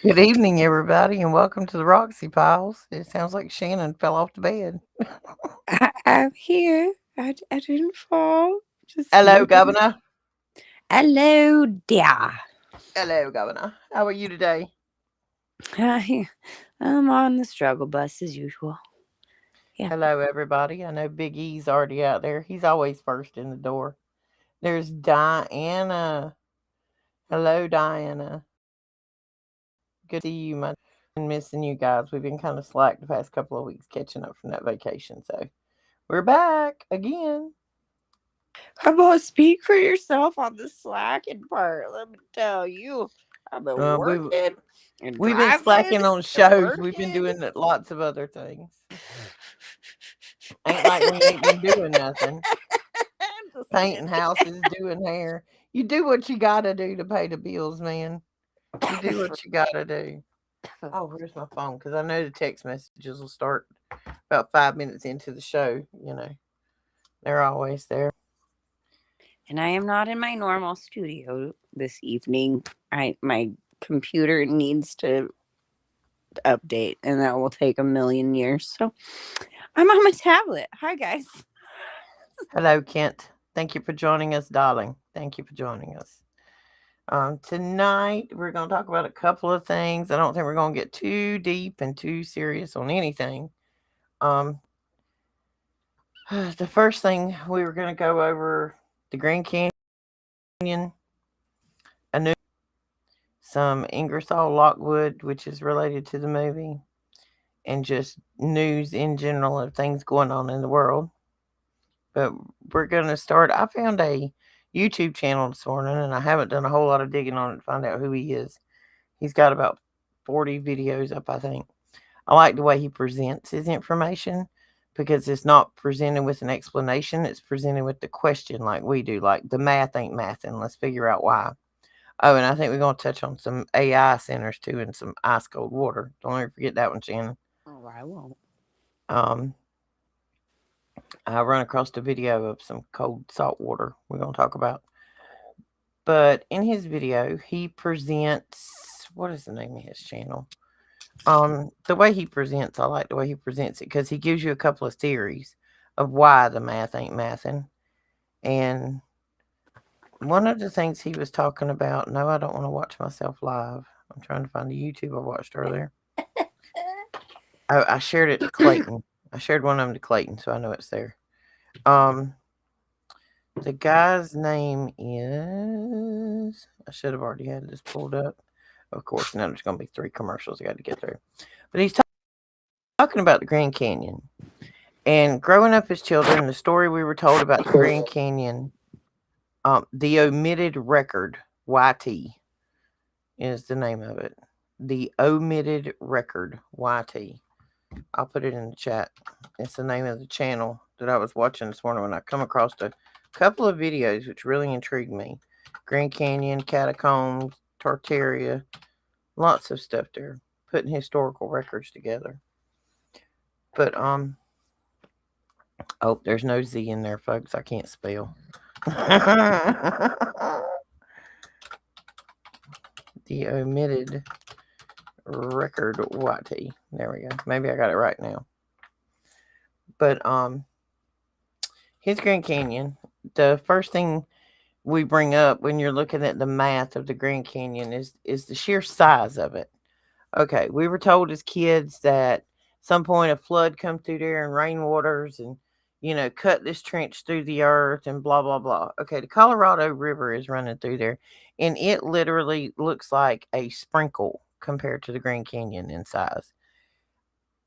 Good evening, everybody, and welcome to the Roxy Piles. It sounds like Shannon fell off the bed. I'm here. I didn't fall. Just Hello, looking. Governor. Hello, dear. Hello, Governor. How are you today? Hi. I'm on the struggle bus as usual. Yeah. Hello, everybody. I know Big E's already out there. He's always first in the door. There's Diana. Hello, Diana. Good to see you, my. Been missing you guys. We've been kind of slack the past couple of weeks catching up from that vacation, so we're back again. Come on, speak for yourself on the slacking part. Let me tell you, I've been Uh, we've working and we've been driving slacking on and shows. We've been working. doing lots of other things. Ain't like we ain't been doing nothing. Just Painting kidding. houses, doing hair. You do what you gotta do to pay the bills, man. You do what you gotta do. Oh, where's my phone? Because I know the text messages will start about 5 minutes into the show. They're always there. And I am not in my normal studio this evening. My computer needs to update, and that will take a million years. So I'm on my tablet. Hi, guys. Hello, Kent. Thank you for joining us, darling. Thank you for joining us. Tonight, we're going to talk about a couple of things. I don't think we're going to get too deep and too serious on anything. Um, the first thing we were going to go over the Grand Canyon, a new some Ingersoll Lockwood, which is related to the movie, and just news in general of things going on in the world. But we're going to start. I found a YouTube channel this morning, and I haven't done a whole lot of digging on it to find out who he is. He's got about 40 videos up, I think. I like the way he presents his information because it's not presented with an explanation, it's presented with the question like we do, like the math ain't mathing. Let's figure out why. Oh, and I think we're going to touch on some AI centers too and some ice cold water. Don't ever forget that one, Shannon. Oh, I won't. Um, I run across a video of some cold salt water we're going to talk about. But in his video, he presents what is the name of his channel? The way he presents, I like the way he presents it because he gives you a couple of theories of why the math ain't mathing. And one of the things he was talking about, no, I don't want to watch myself live. I'm trying to find the YouTube I watched earlier. I shared it to Clayton. I shared one of them to Clayton, so I know it's there. Um, the guy's name is. I should have already had this pulled up. Of course, now there's going to be 3 commercials I got to get through. But he's talking about the Grand Canyon. And growing up as children, the story we were told about the Grand Canyon, the omitted record, YT is the name of it. The omitted record, YT. I'll put it in the chat. It's the name of the channel that I was watching this morning when I come across a couple of videos which really intrigued me. Grand Canyon, catacombs, Tartaria, lots of stuff there, putting historical records together. But oh, there's no Z in there, folks. I can't spell. The omitted record YT. There we go. Maybe I got it right now. But his Grand Canyon, the first thing we bring up when you're looking at the math of the Grand Canyon is the sheer size of it. Okay, we were told as kids that some point a flood come through there and rainwaters and cut this trench through the earth and blah blah blah. Okay, the Colorado River is running through there, and it literally looks like a sprinkle compared to the Grand Canyon in size.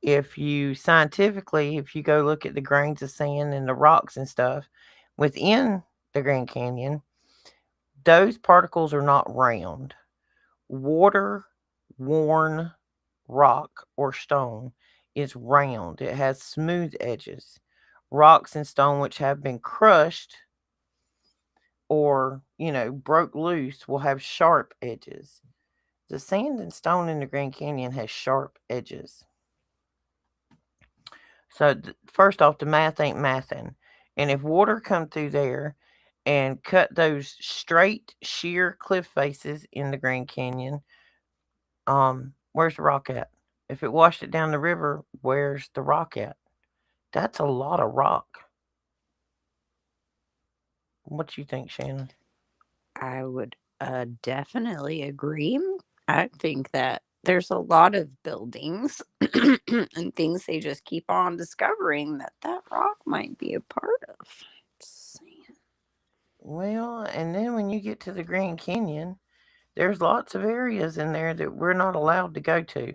If you go look at the grains of sand and the rocks and stuff within the Grand Canyon, those particles are not round. Water worn rock or stone is round. It has smooth edges. Rocks and stone which have been crushed or, broke loose will have sharp edges. The sand and stone in the Grand Canyon has sharp edges. So first off, the math ain't mathing. And if water come through there and cut those straight, sheer cliff faces in the Grand Canyon, Where's the rock at? If it washed it down the river, where's the rock at? That's a lot of rock. What you think, Shannon? I would definitely agree. I think that there's a lot of buildings and things they just keep on discovering that that rock might be a part of. Just saying. Well, and then when you get to the Grand Canyon, there's lots of areas in there that we're not allowed to go to.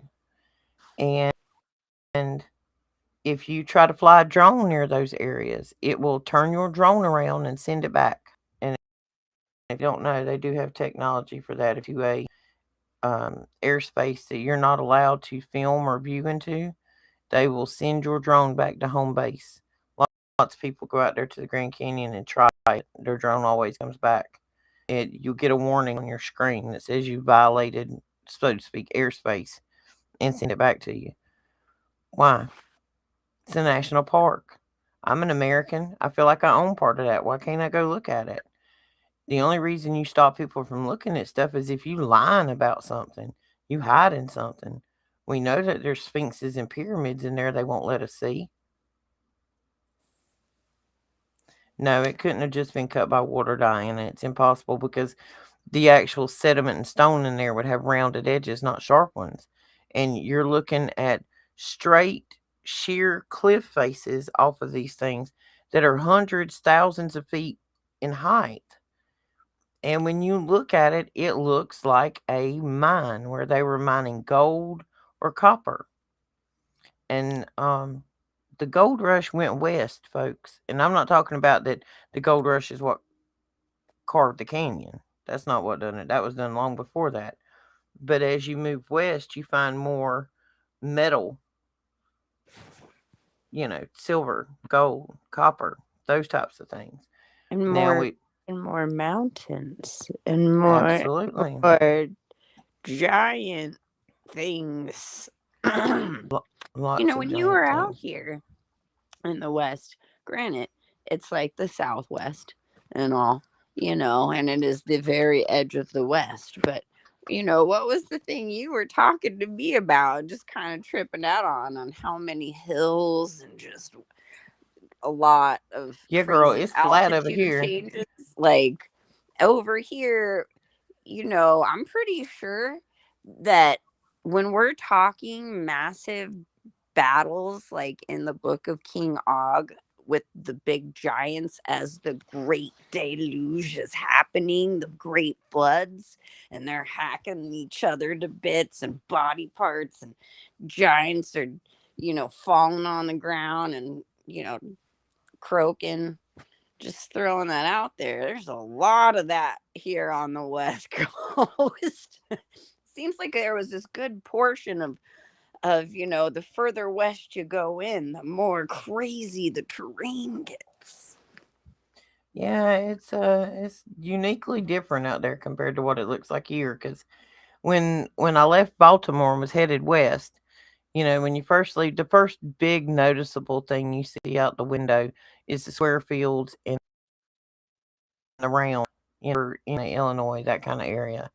And if you try to fly a drone near those areas, it will turn your drone around and send it back. And if you don't know, they do have technology for that. If you a airspace that you're not allowed to film or view into, they will send your drone back to home base. Lots of people go out there to the Grand Canyon and try it. Their drone always comes back. You'll get a warning on your screen that says you violated, so to speak, airspace, and send it back to you. Why? It's a national park. I'm an American. I feel like I own part of that. Why can't I go look at it? The only reason you stop people from looking at stuff is if you lying about something, you hiding something. We know that there's sphinxes and pyramids in there they won't let us see. No, it couldn't have just been cut by water, Diana. It's impossible because the actual sediment and stone in there would have rounded edges, not sharp ones. And you're looking at straight, sheer cliff faces off of these things that are hundreds, thousands of feet in height. And when you look at it, it looks like a mine where they were mining gold or copper. And the gold rush went west, folks. And I'm not talking about that the gold rush is what carved the canyon. That's not what done it. That was done long before that. But as you move west, you find more metal, silver, gold, copper, those types of things. And Now more we and more mountains and absolutely more giant things. lots of When you were giant out things. here in the West, granted, it's like the Southwest and all, and it is the very edge of the West. But, what was the thing you were talking to me about? Just kind of tripping out on how many hills and just a lot of Yeah, girl, crazy it's flat over altitude here. changes. Like over here, I'm pretty sure that when we're talking massive battles, like in the book of King Og, with the big giants as the great deluge is happening, the great floods, and they're hacking each other to bits and body parts, and giants are, falling on the ground and, croaking. Just throwing that out there. There's a lot of that here on the West Coast. Seems like there was this good portion of the further west you go in, the more crazy the terrain gets. Yeah, it's uniquely different out there compared to what it looks like here. Because when I left Baltimore and was headed west, when you first leave, the first big noticeable thing you see out the window is the square fields and around, in Illinois, that kind of area.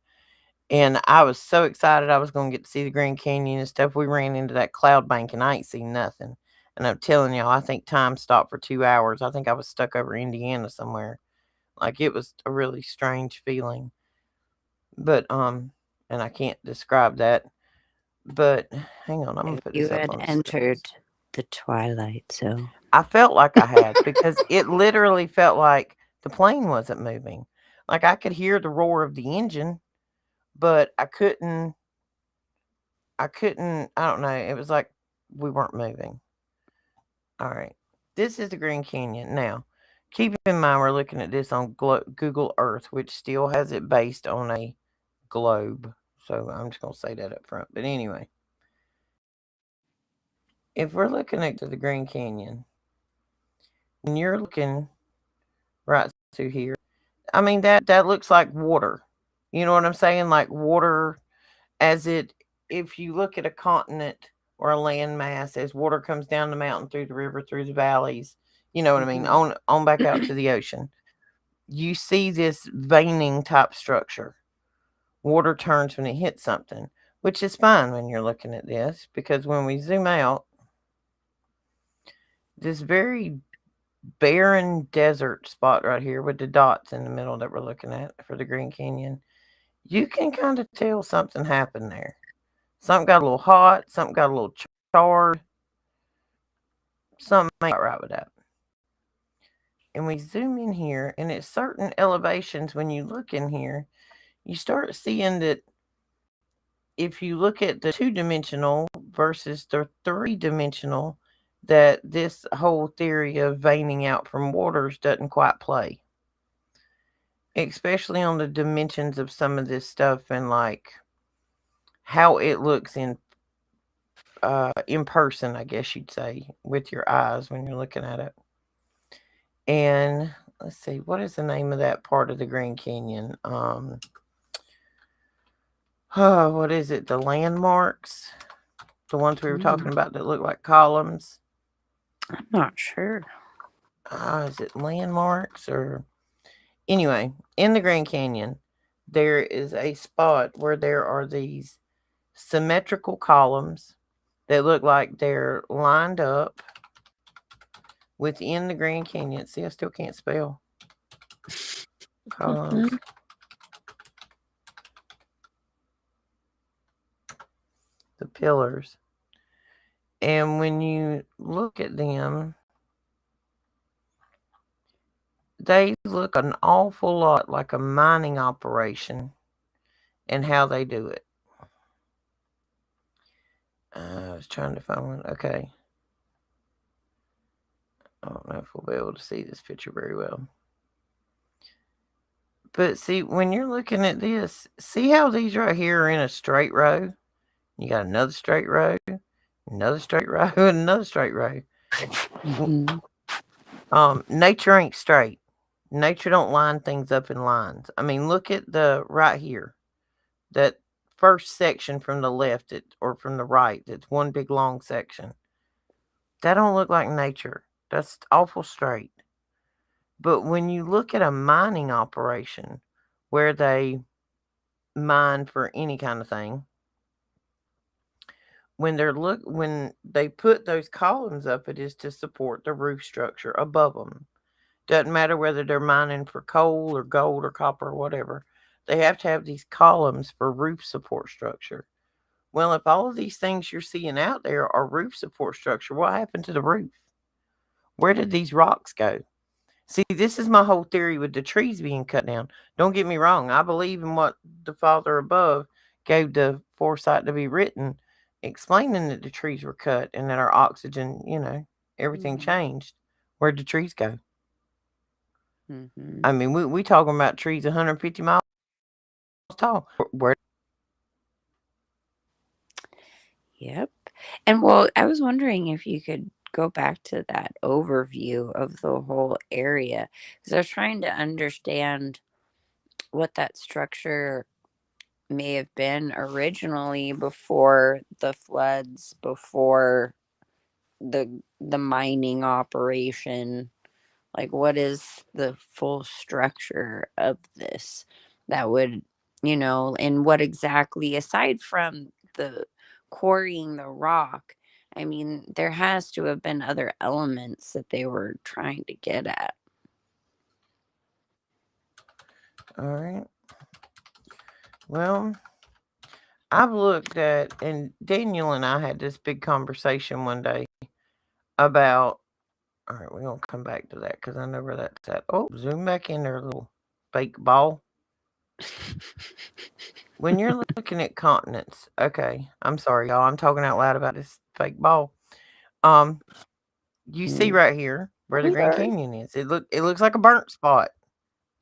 And I was so excited I was going to get to see the Grand Canyon and stuff. We ran into that cloud bank and I ain't seen nothing. And I'm telling y'all, I think time stopped for 2 hours. I think I was stuck over Indiana somewhere. Like it was a really strange feeling. But and I can't describe that. But hang on, I'm gonna put You this up had on the screen. entered the twilight zone. I felt like I had because it literally felt like the plane wasn't moving. Like I could hear the roar of the engine, but I don't know. It was like we weren't moving. All right. This is the Grand Canyon. Now, keep in mind we're looking at this on Google Earth, which still has it based on a globe. So I'm just going to say that up front. But anyway, if we're looking at the Grand Canyon, when you're looking right through here, I mean that looks like water. You know what I'm saying? Like water as it if you look at a continent or a landmass as water comes down the mountain through the river through the valleys, you know what I mean, Mhm. on back out to the ocean. You see this veining type structure. Water turns when it hits something. which is fine when you're looking at this because when we zoom out, this very barren desert spot right here with the dots in the middle that we're looking at for the Green Canyon, you can kind of tell something happened there. Something got a little hot, something got a little charred, something ain't quite right with that. And we zoom in here, and at certain elevations, when you look in here, you start seeing that if you look at the 2 dimensional versus the 3 dimensional, that this whole theory of veining out from waters doesn't quite play, especially on the dimensions of some of this stuff and like how it looks in person, I guess you'd say, with your eyes when you're looking at it. And let's see, what is the name of that part of the Grand Canyon? What is it? The landmarks, the ones we were talking about that look like columns. I'm not sure. Is it landmarks or anyway? In the Grand Canyon, there is a spot where there are these symmetrical columns that look like they're lined up within the Grand Canyon. See, I still can't spell columns. The pillars. And when you look at them, they look an awful lot like a mining operation and how they do it. I was trying to find one. Okay. I don't know if we'll be able to see this picture very well. But see, when you're looking at this, see how these right here are in a straight row? You got another straight row, another straight row, and another straight row. Nature ain't straight. Nature don't line things up in lines. I mean, look at the right here. That first section from the left or from the right, that's one big long section. That don't look like nature. That's awful straight. But when you look at a mining operation where they mine for any kind of thing, when they put those columns up, it is to support the roof structure above them. Doesn't matter whether they're mining for coal or gold or copper or whatever. They have to have these columns for roof support structure. Well, if all of these things you're seeing out there are roof support structure, what happened to the roof? Where did these rocks go? See, this is my whole theory with the trees being cut down. Don't get me wrong. I believe in what the Father above gave the foresight to be written, explaining that the trees were cut and that our oxygen, everything changed. Where'd the trees go? I mean, we talking about trees 150 miles tall. Where? Yep. And well, I was wondering if you could go back to that overview of the whole area because I was trying to understand what that structure may have been originally before the floods, before the mining operation. Like, what is the full structure of this that would, and what exactly, aside from the quarrying the rock, I mean, there has to have been other elements that they were trying to get at. All right. Well, I've looked at, and Daniel and I had this big conversation one day about. All right, we're gonna come back to that because I know where that's at. Oh, zoom back in there, little fake ball. When you're looking at continents, okay, I'm sorry, y'all. I'm talking out loud about this fake ball. Um, you see right here where the I'm Grand sorry. Canyon is. It looks like a burnt spot.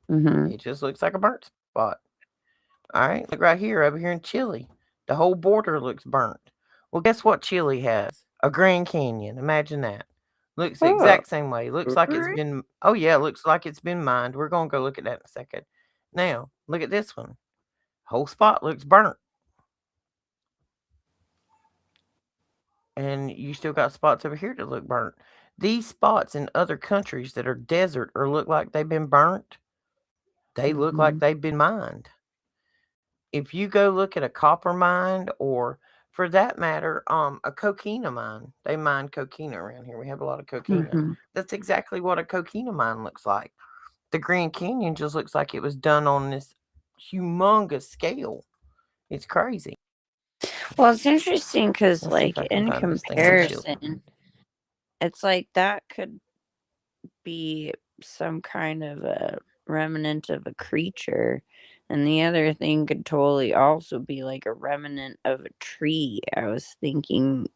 Mm-hmm. It just looks like a burnt spot. All right, look right here, over here in Chile. The whole border looks burnt. Well, guess what Chile has? A Grand Canyon. Imagine that. Looks the Oh, exact same way. Looks like it's been, oh yeah, looks like it's been mined. We're going to go look at that in a second. Now, look at this one. Whole spot looks burnt. And you still got spots over here that look burnt. These spots in other countries that are desert or look like they've been burnt, they look like mm-hmm. they've been mined. If you go look at a copper mine, or for that matter, a coquina mine, they mine coquina around here. We have a lot of coquina. Hmm. That's exactly what a coquina mine looks like. The Grand Canyon just looks like it was done on this humongous scale. It's crazy. Well, it's interesting because, Let's see if like, I can in find this thing on children. comparison, it's like that could be some kind of a remnant of a creature. And the other thing could totally also be like a remnant of a tree. I was thinking,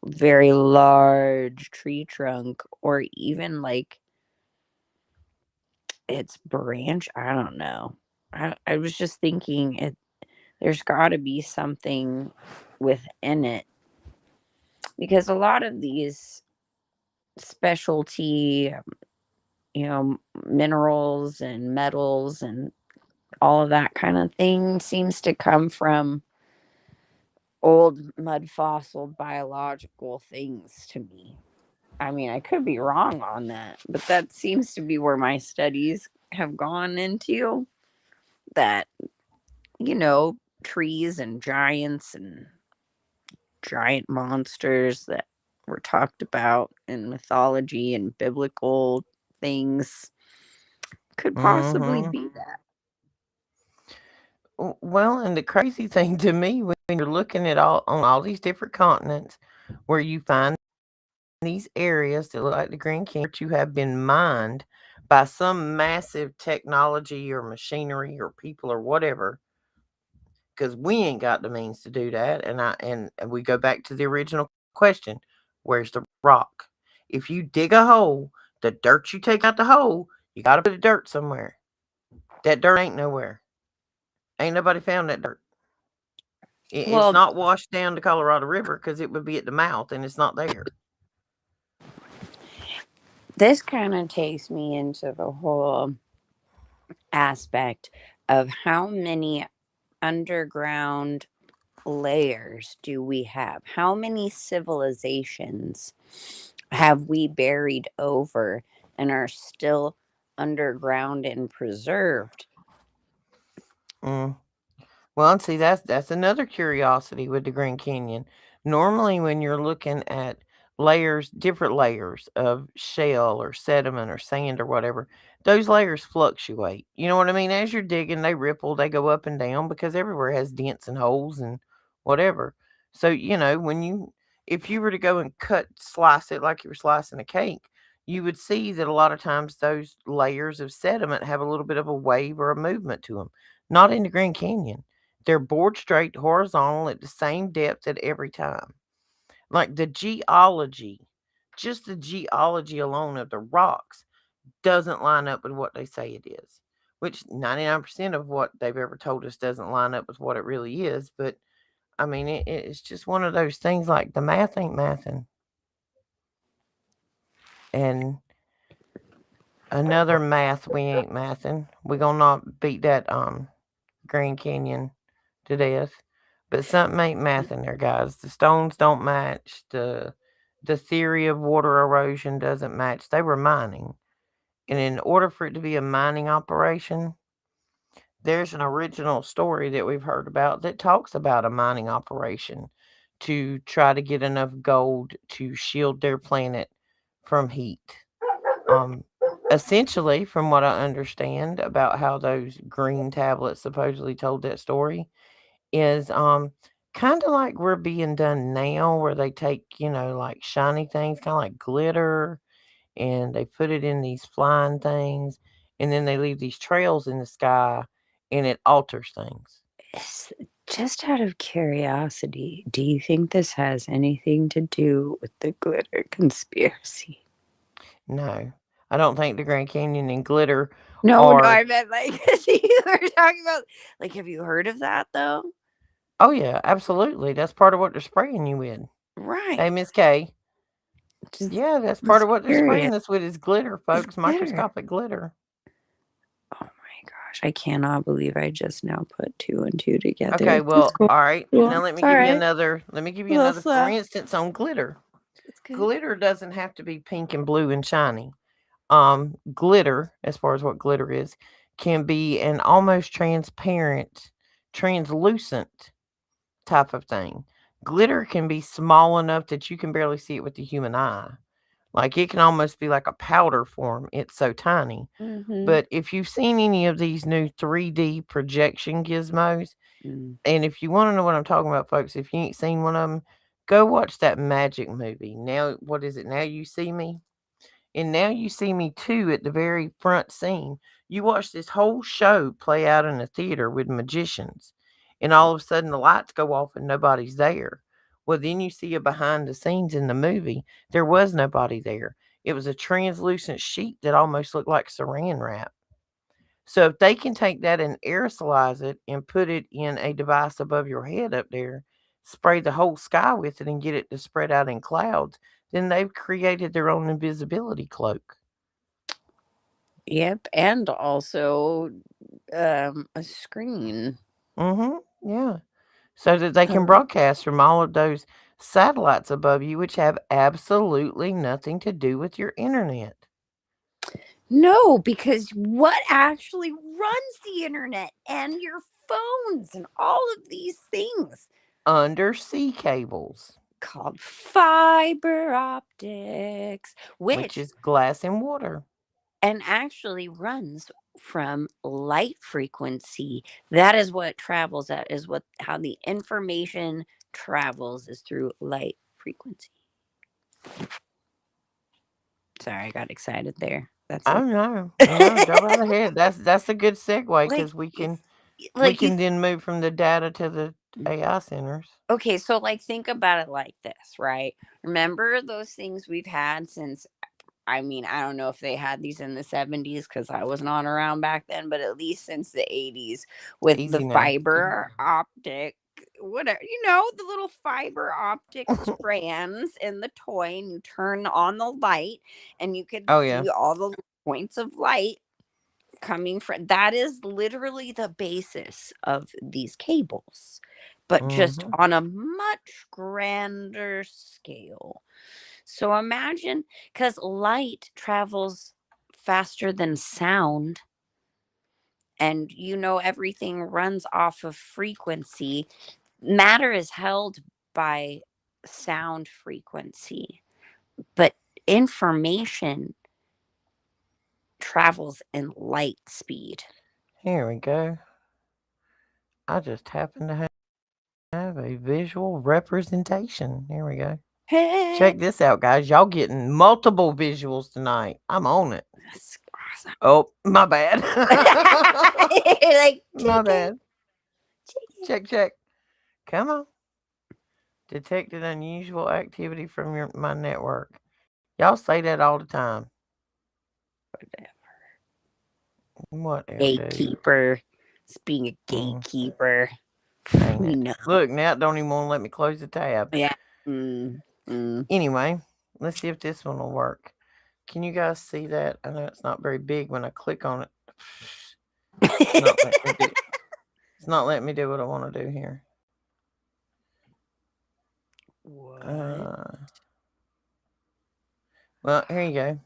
very large tree trunk, or even like its branch. I don't know. I was just thinking there's got to be something within it, because a lot of these specialty, minerals and metals and all of that kind of thing seems to come from old mud fossil biological things to me. I mean, I could be wrong on that, but that seems to be where my studies have gone into, that, you know, trees and giants and giant monsters that were talked about in mythology and biblical things could possibly Mm-hmm. be that. Well, and the crazy thing to me, when you're looking at all these different continents, where you find these areas that look like the Grand Canyon, you have been mined by some massive technology or machinery or people or whatever, because we ain't got the means to do that. And we go back to the original question: where's the rock? If you dig a hole, the dirt you take out the hole, you got to put the dirt somewhere. That dirt ain't nowhere. Ain't nobody found that dirt. It's Well, not washed down the Colorado River because it would be at the mouth, and it's not there. this kind of takes me into the whole aspect of how many underground layers do we have? How many civilizations have we buried over and are still underground and preserved? Mm. Well, and see, that's another curiosity with the Grand Canyon. Normally, when you're looking at layers, different layers of shell or sediment or sand or whatever, those layers fluctuate. You know what I mean? As you're digging, they ripple, they go up and down because everywhere has dents and holes and whatever. So, if you were to go and slice it like you were slicing a cake, you would see that a lot of times those layers of sediment have a little bit of a wave or a movement to them. Not in the Grand Canyon. They're bored straight horizontal at the same depth at every time. Like just the geology alone of the rocks doesn't line up with what they say it is, which 99% of what they've ever told us doesn't line up with what it really is. But I mean, it's just one of those things, like the math ain't mathing. And another math we ain't mathing. We gonna not beat that Grand Canyon to death. But something ain't math in there, guys. The stones don't match. The theory of water erosion doesn't match. They were mining. And in order for it to be a mining operation, there's an original story that we've heard about that talks about a mining operation to try to get enough gold to shield their planet from heat. Um, Essentially, from what I understand about how those green tablets supposedly told that story, is kind of like we're being done now, where they take, like shiny things, kind of like glitter, and they put it in these flying things, and then they leave these trails in the sky, and it alters things. Just out of curiosity, do you think this has anything to do with the glitter conspiracy? No, I don't think the Grand Canyon and glitter No, no, are. I meant like you were talking about. Like, have you heard of that though? Oh yeah, absolutely, that's part of what they're spraying you with. Hey, Right. Miss K. Just Yeah, that's part was of what they're curious. spraying us with is glitter, It's folks, glitter. microscopic glitter. Oh my gosh, I cannot believe I just now put two and two Okay, together. It's well, cool. all right. Cool. Now It's all right. let me give A you little another for slow. instance on glitter. It's good. Glitter doesn't have to be pink and blue and shiny. Glitter, as far as what glitter is, can be an almost transparent, translucent type of thing. Glitter can be small enough that you can barely see it with the human eye. Like it can almost be like a powder form. It's so tiny. Mm-hmm. But if you've seen any of these new 3D projection gizmos, Mm. and if you want to know what I'm talking about, folks, if you ain't seen one of them, go watch that magic movie. Now, what is it? Now You See Me? And Now You See Me too at the very front scene. You watch this whole show play out in a theater with magicians, and all of a sudden the lights go off and nobody's there. Well, then you see a behind the scenes in the movie. There was nobody there. It was a translucent sheet that almost looked like saran wrap. So if they can take that and aerosolize it and put it in a device above your head up there, spray the whole sky with it and get it to spread out in clouds, then they've created their own invisibility cloak. Yep, and also a screen. Yeah. So that they can Um, broadcast from all of those satellites above you, which have absolutely nothing to do with your internet. no, because what actually runs the internet and your phones and all of these things Undersea cables, called fiber optics, which which is glass and water. and actually runs from light frequency. That is what travels at is what how the information travels is through light frequency. Sorry, I got excited there. That's Oh it. no, no, go right ahead. That's a good segue like because we like you can then move from the data to the AI centers. okay, so like think about it like this, right? Remember those things we've had since I mean, I don't know if they had these in the 70s because I was not around back then, but at least since the 80s with the Easy now. fiber optic, whatever, the little fiber optic strands in the toy, and you turn on the light and you could Oh yeah. see all the points of light coming from that is literally the basis of these cables, but just Hmm. on a much grander scale. So imagine, because light travels faster than sound, and everything runs off of frequency. Matter is held by sound frequency, but information travels in light speed. Here we go. I just happen to have a visual representation. Here we go. Hey, Check this out, guys. Y'all getting multiple visuals tonight. I'm on it. that's awesome. Oh, my bad. Like, My chicken, bad. chicken. Check, check. Come on. Detected unusual activity from my network. Y'all say that all the time. Whatever, dude. Gatekeeper. It's being a Mm, gatekeeper. ain't We it? know. Look, now it don't even want to let me close the tab. Yeah. Mm, mm. Anyway, let's see if this one will work. Can you guys see that? I know it's not very big when I click on it. It's not letting me do. It's not letting me do what I want to do here. What? Uh, well, here you go.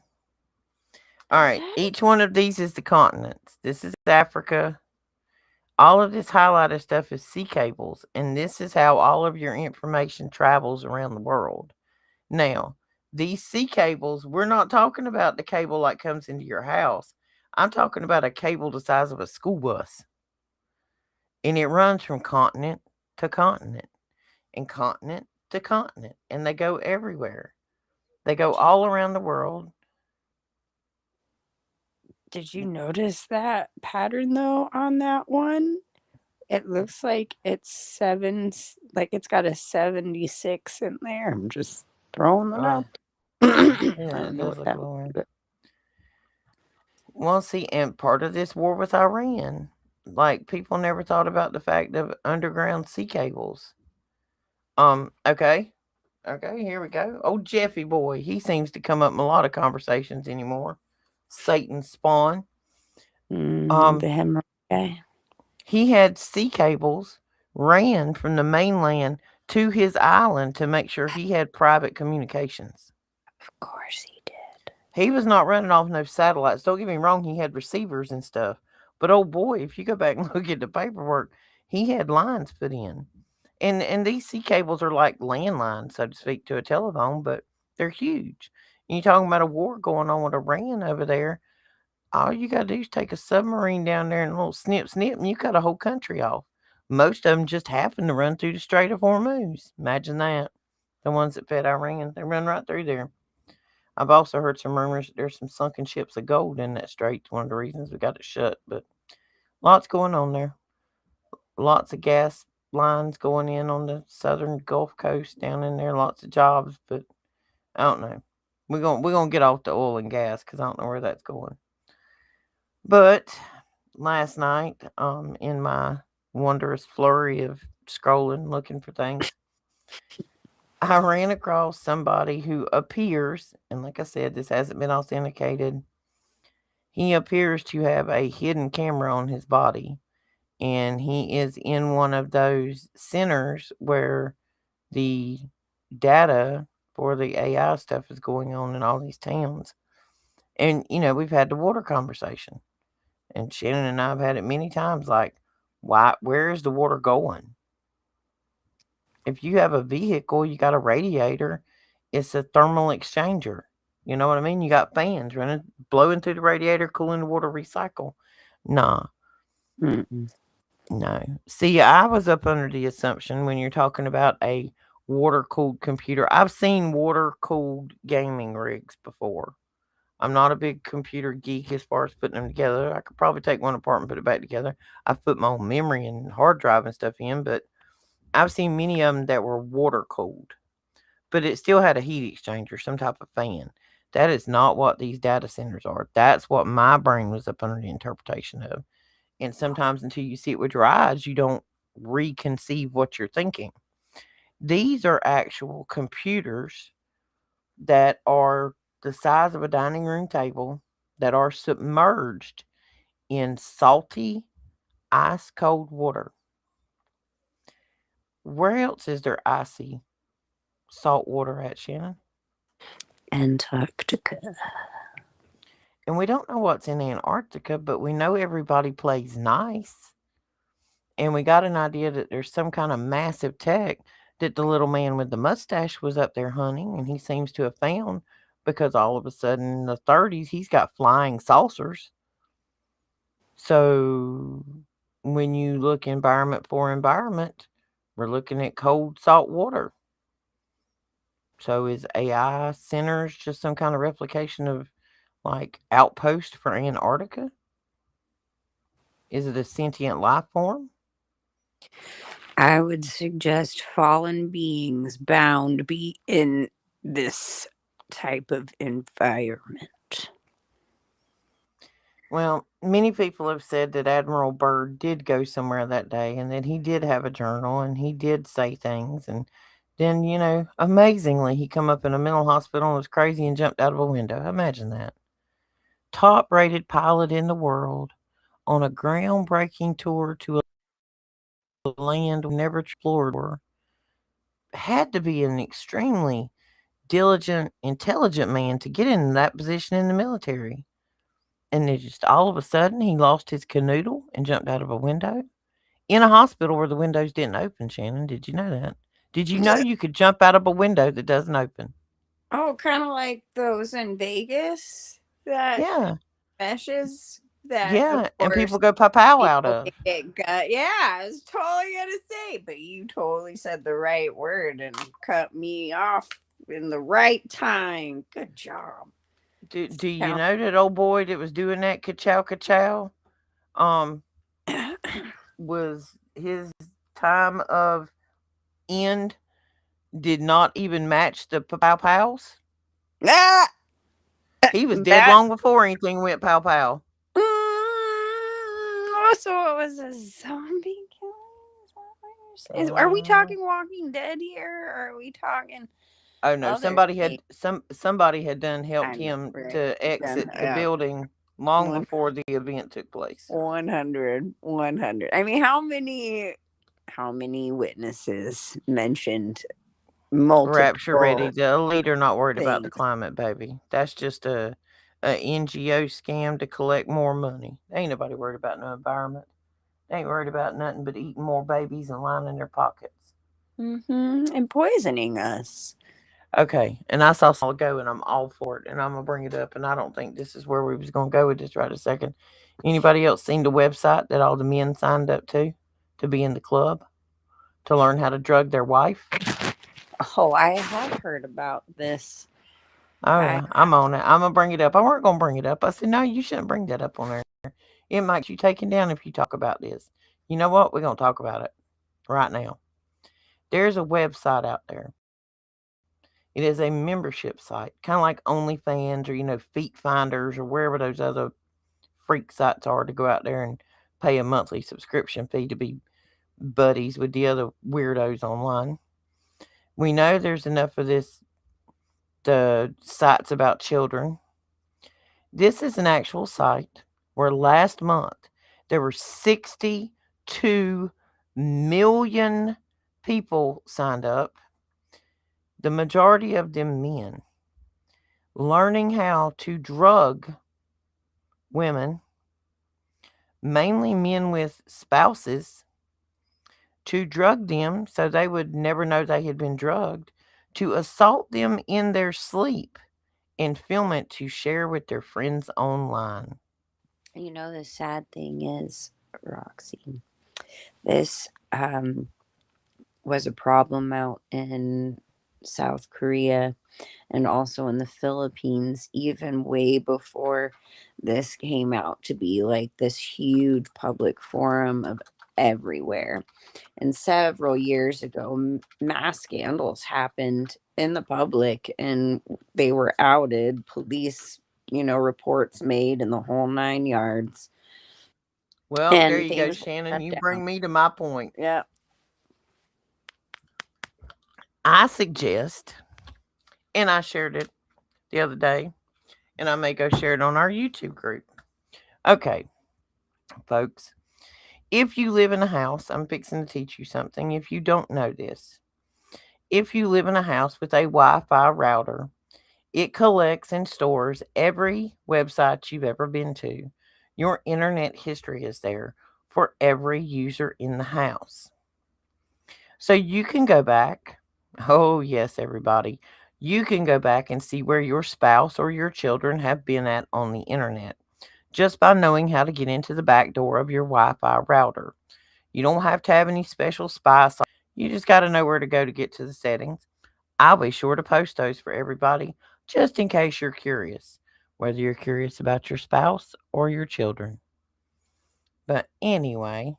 All Is right, that each one of these is the continents. This is Africa. All of this highlighted stuff is sea cables, and this is how all of your information travels around the world. Now, these sea cables, we're not talking about the cable like comes into your house. I'm talking about a cable the size of a school bus, and it runs from continent to continent and continent to continent, and they go everywhere. They go did, all around the world. did you notice that pattern though on that one? It looks like it's like it's got a 76 in there. I'm just throwing it Uh, out. I yeah, don't it know does what look a that little weird. was. Well, see, and part of this war with Iran, like people never thought about the fact of underground sea cables. Okay, okay, here we go. Oh, Jeffy boy, he seems to come up in a lot of conversations anymore. Satan's spawn. The Um, hemorrhoid guy. he had sea cables ran from the mainland to his island to make sure he had private communications. Of course he did. He was not running off no satellites. Don't get me wrong, he had receivers and stuff. But oh boy, if you go back and look at the paperwork, he had lines put in. And these sea cables are like landlines, so to speak, to a telephone, but they're huge. And you're talking about a war going on with Iran over there. All you gotta do is take a submarine down there and a little snip snip, and you cut a whole country off. Most of them just happen to run through the Strait of Hormuz. Imagine that. The ones that fed Iran, they run right through there. I've also heard some rumors that there's some sunken ships of gold in that strait. One of the reasons we got it shut, but lots going on there. Lots of gas lines going in on the southern Gulf Coast down in there. Lots of jobs, but I don't know. We're gonna get off the oil and gas because I don't know where that's going. But last night, in my wondrous flurry of scrolling, looking for things, I ran across somebody who appears, and like I said, this hasn't been authenticated. He appears to have a hidden camera on his body, and he is in one of those centers where the data for the AI stuff is going on in all these towns. And, we've had the water conversation, and Shannon and I have had it many times like, where is the water going? If you have a vehicle, you got a radiator, it's a thermal exchanger. You know what I mean? You got fans running, blowing through the radiator, cooling the water, recycle. Nah, Mm-mm. no. See, I was up under the assumption when you're talking about a water cooled computer, I've seen water cooled gaming rigs before. I'm not a big computer geek as far as putting them together. I could probably take one apart and put it back together. I've put my own memory and hard drive and stuff in, but I've seen many of them that were water cooled, but it still had a heat exchanger, some type of fan. That is not what these data centers are. That's what my brain was up under the interpretation of. And sometimes until you see it with your eyes, you don't reconceive what you're thinking. These are actual computers that are the size of a dining room table that are submerged in salty, ice cold water. Where else is there icy salt water at, Shannon? Antarctica. And we don't know what's in Antarctica, but we know everybody plays nice. And we got an idea that there's some kind of massive tech that the little man with the mustache was up there hunting, and he seems to have found because all of a sudden in the 30s, he's got flying saucers. So when you look environment for environment, we're looking at cold salt water. So is AI centers just some kind of replication of like outpost for Antarctica? Is it a sentient life form? I would suggest fallen beings bound be in this type of environment. Well, many people have said that Admiral Byrd did go somewhere that day and that he did have a journal and he did say things, and then, amazingly he come up in a mental hospital and was crazy and jumped out of a window. Imagine that. Top rated pilot in the world on a groundbreaking tour to a land we never explored before. Had to be an extremely diligent, intelligent man to get in that position in the military. And then just all of a sudden, he lost his canoodle and jumped out of a window in a hospital where the windows didn't open. Shannon, did you know that? Did you know you could jump out of a window that doesn't open? Oh, kind of like those in Vegas that Yeah, meshes that, of yeah. And people course, go pow out people of. can get gut. Yeah, I was totally gonna say, but you totally said the right word and cut me off in the right time. Good job. Do you Count. know that old boy that was doing that ka-chow ka-chow? Um, was his time of end did not even match the pow pows. Ah, He was dead that. long before anything went pow pow. So it was a zombie killing. Are we Uh, talking Walking Dead here? Or are we talking oh no, other things? somebody had done I helped know, him right? to Done. exit the Yeah. building long One, before the event took place. 100, 100. I mean, how many witnesses mentioned Rapture ready. multiple The leader not worried about the things? climate, baby. That's just a a NGO scam to collect more money. Ain't nobody worried about no environment. They ain't worried about nothing but eating more babies and lining their pockets. And poisoning us. Okay, and I saw some ago, and I'm all for it, and I'm gonna bring it up. And I don't think this is where we was gonna go with this right a second. Anybody else seen the website that all the men signed up to be in the club to learn how to drug their wife? Oh, I have heard about this. Oh I yeah, I'm on it. I'm gonna bring it up. I weren't gonna bring it up. I said no, you shouldn't bring that up on there. It might get you taken down if you talk about this. You know what? We're gonna talk about it right now. There's a website out there. It is a membership site, kind of like OnlyFans or Feet Finders or wherever those other freak sites are to go out there and pay a monthly subscription fee to be buddies with the other weirdos online. We know there's enough of this the sites about children. This is an actual site where last month there were 62 million people signed up, the majority of them men, learning how to drug women, mainly men with spouses, to drug them so they would never know they had been drugged, to assault them in their sleep, and film it to share with their friends online. the sad thing is, Roxy, this was a problem out in South Korea and also in the Philippines, even way before this came out to be like this huge public forum of everywhere. And several years ago, mass scandals happened in the public and they were outed. Police, reports made in the whole 9 yards. Well, there And you go, things were Shannon. shut You down. bring me to my point. Yeah. I suggest, and I shared it the other day, and I may go share it on our YouTube group. Okay, folks, if you live in a house, I'm fixing to teach you something if you don't know this. If you live in a house with a Wi Fi router, it collects and stores every website you've ever been to. Your internet history is there for every user in the house. So you can go back. Oh, yes, everybody. You can go back and see where your spouse or your children have been at on the internet just by knowing how to get into the back door of your Wi Fi router. You don't have to have any special spy. You just got to know where to go to get to the settings. I'll be sure to post those for everybody just in case you're curious, whether you're curious about your spouse or your children. But anyway,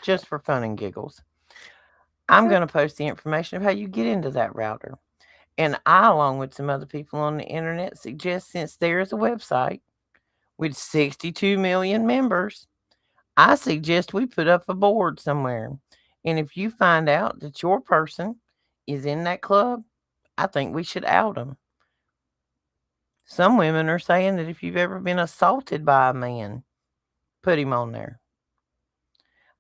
just for fun and giggles, I'm going to post the information of how you get into that router. And I, along with some other people on the internet, suggest since there is a website with 62 million members, I suggest we put up a board somewhere. And if you find out that your person is in that club, I think we should out them. Some women are saying that if you've ever been assaulted by a man, put him on there.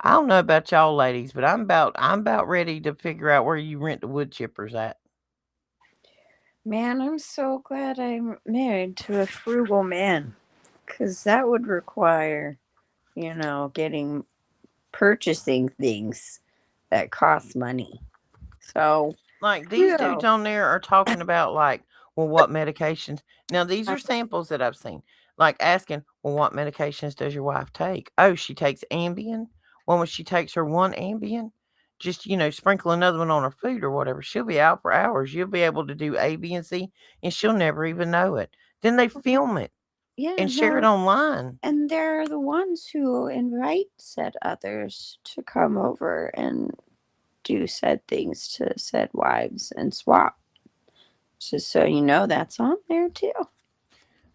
I don't know about y'all ladies, but I'm about ready to figure out where you rent the wood chippers at. Man, I'm so glad I'm married to a frugal man. Because that would require, getting purchasing things that cost money. So, Like these dudes yeah. on there are talking about like, well, what medications? Now these are samples that I've seen. Like asking, well, what medications does your wife take? Oh, she takes Ambien. Well, when she takes her one Ambien, just sprinkle another one on her food or whatever. She'll be out for hours. You'll be able to do A, B, and C, and she'll never even know it. Then they film it Yeah, and share it no. online. And they're the ones who invite said others to come over and do said things to said wives and swap. Just so you know, that's on there too.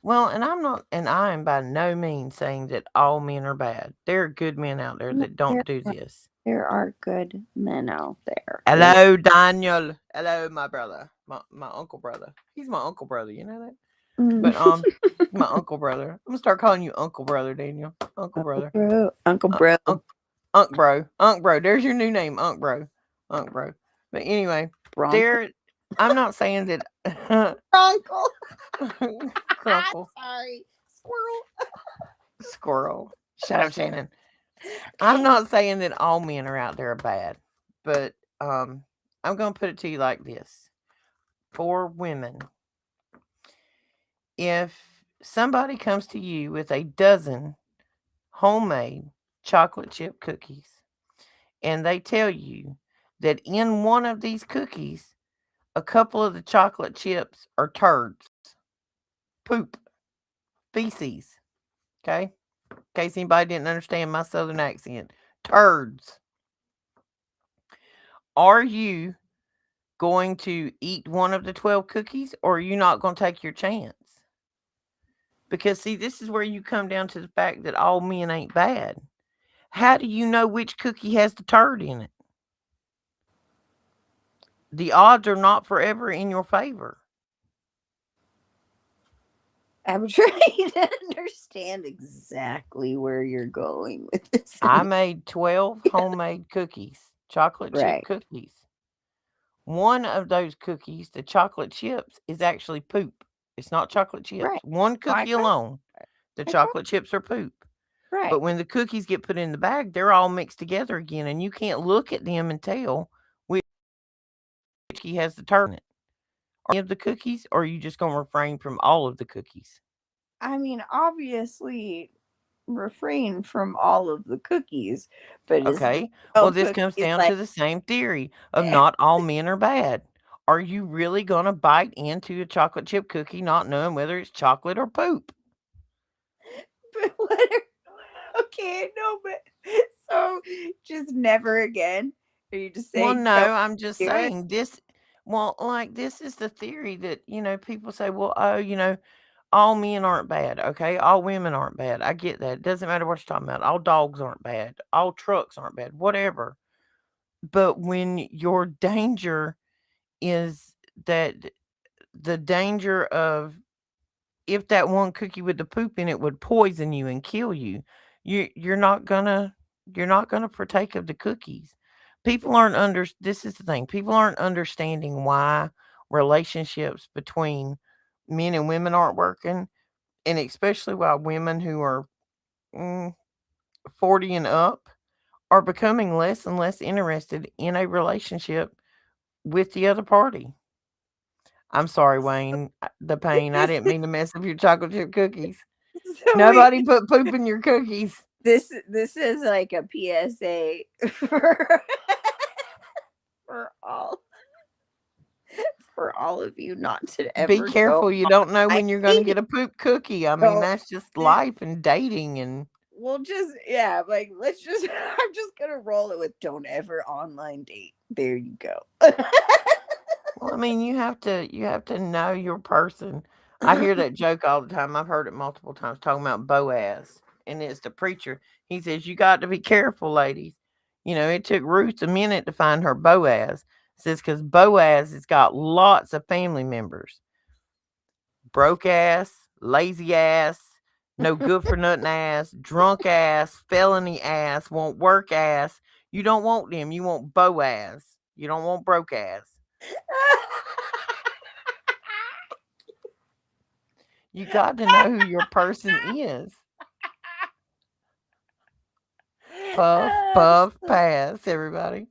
Well, and I'm not, and I am by no means saying that all men are bad. There are good men out there No, that don't do this. there are good men out there. Hello, Daniel. Hello, my brother. My uncle brother. He's my uncle brother. You know that? Mm. But my uncle brother. I'm gonna start calling you Uncle Brother, Daniel. Uncle Uncle Brother. Bro. Uncle Uh, Bro. Unc Unc Bro. Unc Bro. There's your new name, Unc Bro. Unc Bro. But anyway, Bronco. there. I'm not saying that Uncle. Crunkle, Sorry, squirrel. squirrel. Shut up, Shannon. I'm Okay. not saying that all men are out there are bad, but I'm going to put it to you like this. For women, if somebody comes to you with a dozen homemade chocolate chip cookies and they tell you that in one of these cookies, a couple of the chocolate chips are turds, poop, feces, okay? In case anybody didn't understand my southern accent, turds. Are you going to eat one of the 12 cookies or are you not going to take your chance? Because, see, this is where you come down to the fact that all men ain't bad. How do you know which cookie has the turd in it? The odds are not forever in your favor. I'm trying to understand exactly where you're going with this. I made 12 homemade cookies, chocolate chip Right, cookies. One of those cookies, the chocolate chips, is actually poop. It's not chocolate chips. right. One I cookie got, alone, the I got, chocolate chips are poop. right. But when the cookies get put in the bag, they're all mixed together again, and you can't look at them and tell which cookie has the turd in it. Any of the cookies, or are you just going to refrain from all of the cookies? I mean, obviously, refrain from all of the cookies, but is Okay. Well, 12 this comes cookies down like, to the same theory of eh, not all men are bad. Are you really going to bite into a chocolate chip cookie not knowing whether it's chocolate or poop? but what are, okay, no, but so just never again? Are you just Well, saying don't no, I'm just do it? saying this. Well, like, this is the theory that, people say, well, oh, all men aren't bad. Okay. All women aren't bad. I get that. It doesn't matter what you're talking about. All dogs aren't bad. All trucks aren't bad. Whatever. But when your danger is that the danger of if that one cookie with the poop in it would poison you and kill you, you're not gonna partake of the cookies. People aren't under this is the thing. People aren't understanding why relationships between men and women aren't working, and especially why women who are mm, 40 and up are becoming less and less interested in a relationship with the other party. I'm sorry, Wayne. The pain. I This didn't mean to mess up your chocolate chip cookies. so wait, Nobody put poop in your cookies. this is like a PSA for for all for all of you not to Be ever go careful. You on don't know my when you're going to dating. get a poop cookie. I mean, Don't that's just do- life and dating. And we'll just yeah, like let's just I'm just gonna roll it with don't ever online date. There you go. well, I mean, you have to know your person. I hear that joke all the time. I've heard it multiple times talking about Boaz, and it's the preacher. He says, "You got to be careful, ladies." It took Ruth a minute to find her Boaz. Says because Boaz has got lots of family members. Broke ass, lazy ass, no good for nothing ass, drunk ass, felony ass, won't work ass. You don't want them. You want Boaz. You don't want broke ass. You got to know who your person is. Puff, puff, Some pass, everybody.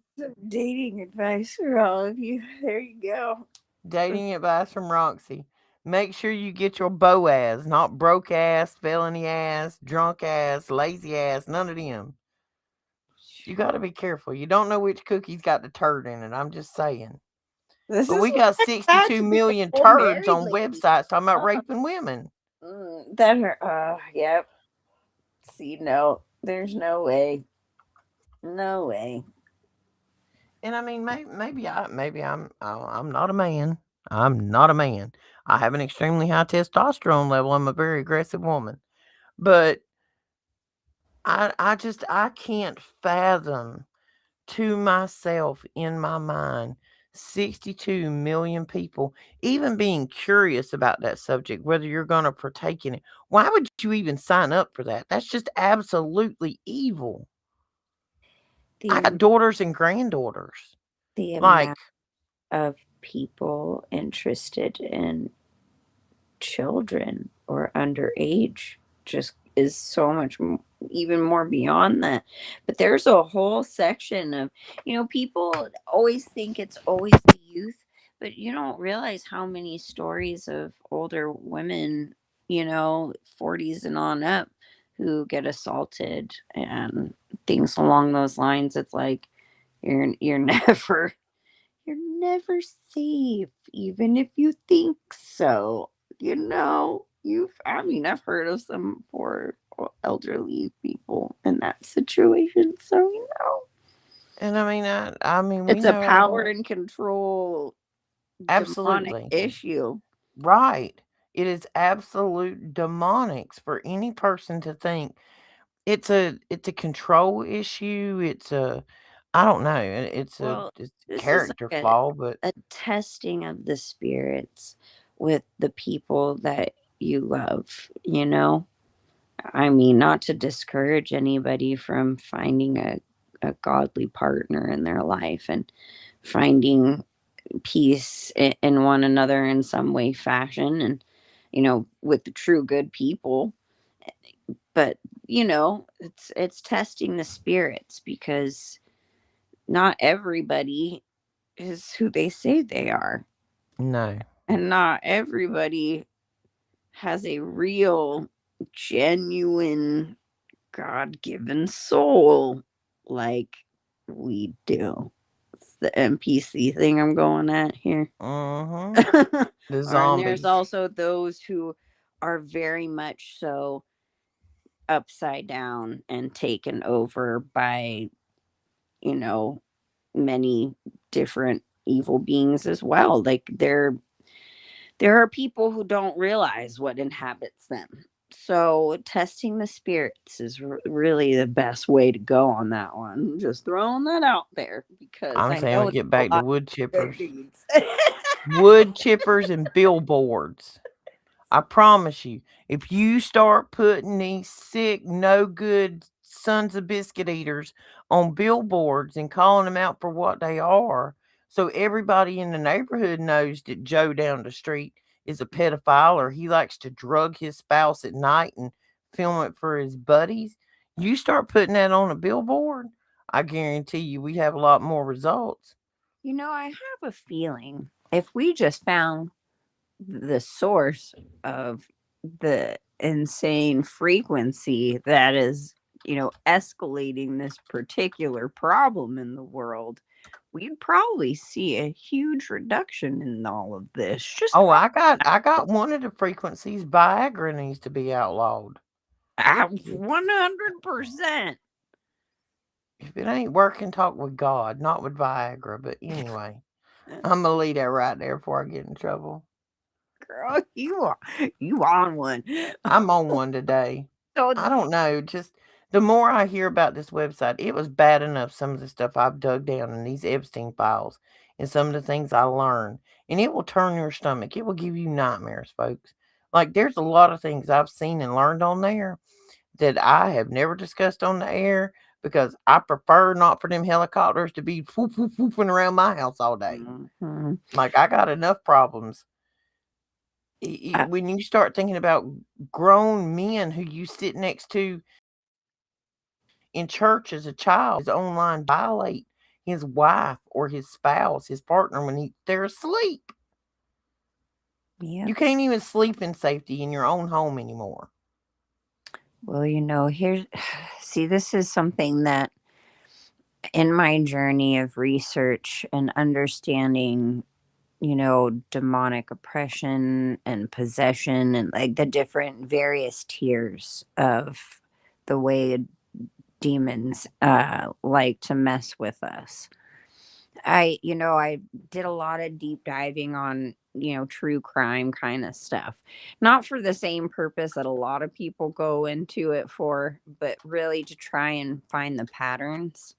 dating advice for all of you. There you go. Dating advice from Roxy. Make sure you get your Boaz, not broke ass, felony ass, drunk ass, lazy ass, none of them. You got to be careful. You don't know which cookie's got the turd in it. I'm just saying. This But is we got why I got 62 to be an million old turds married on lady. websites talking about Uh, raping women. that hurt. Yep. See, no, there's no way. No way. And I mean, maybe I'm not a man. I'm not a man. I have an extremely high testosterone level. I'm a very aggressive woman. But I can't fathom to myself in my mind 62 million people even being curious about that subject, whether you're going to partake in it. Why would you even sign up for that? That's just absolutely evil. The I got daughters and granddaughters. the Like, amount of people interested in children or underage just is so much even more beyond that. But there's a whole section of, people always think it's always the youth, but you don't realize how many stories of older women, 40s and on up, who get assaulted and things along those lines. It's like you're never safe, even if you think so. I've heard of some poor elderly people in that situation. So, And I mean, we it's a know power and control demonic absolutely. issue. Right. It is absolute demonics for any person to think it's a control issue. It's a I don't know. Well, It's a this is character like flaw, but a testing of the spirits with the people that you love, I mean, not to discourage anybody from finding a godly partner in their life and finding peace in one another in some way, fashion, and, with the true good people. But, it's testing the spirits because not everybody is who they say they are. no. And not everybody has a real, genuine God given soul like we do. It's the NPC thing I'm going at here. Mhm. The And there's zombies. also those who are very much so upside down and taken over by, you know, many different evil beings as well. Like there are people who don't realize what inhabits them. So testing the spirits is really the best way to go on that one. Just throwing that out there because I'm I saying we know there's get a back to lot wood of good chippers. deeds. Wood chippers and billboards. I promise you, if you start putting these sick, no good sons of biscuit eaters on billboards and calling them out for what they are, so everybody in the neighborhood knows that Joe down the street is a pedophile or he likes to drug his spouse at night and film it for his buddies, you start putting that on a billboard, I guarantee you we have a lot more results. I have a feeling if we just found the source of the insane frequency that is, escalating this particular problem in the world, we'd probably see a huge reduction in all of this. Just Oh, I got one of the frequencies. Viagra needs to be outlawed. 100%. If it ain't working, talk with God, not with Viagra. But anyway, I'm gonna leave that right there before I get in trouble. Girl, you on one. I'm on one today. So I don't know. Just the more I hear about this website, it was bad enough. Some of the stuff I've dug down in these Epstein files and some of the things I learned, and it will turn your stomach. It will give you nightmares, folks. Like there's a lot of things I've seen and learned on there that I have never discussed on the air because I prefer not for them helicopters to be whooping around my house all day. Mhm. Like I got enough problems. Uh, When you start thinking about grown men who you sit next to in church as a child, his online violate his wife or his spouse, his partner when they're asleep. yeah. You can't even sleep in safety in your own home anymore. Well, here's see, this is something that in my journey of research and understanding, demonic oppression and possession and like the different various tiers of the way demons like to mess with us. I did a lot of deep diving on, true crime kind of stuff. Not for the same purpose that a lot of people go into it for, but really to try and find the patterns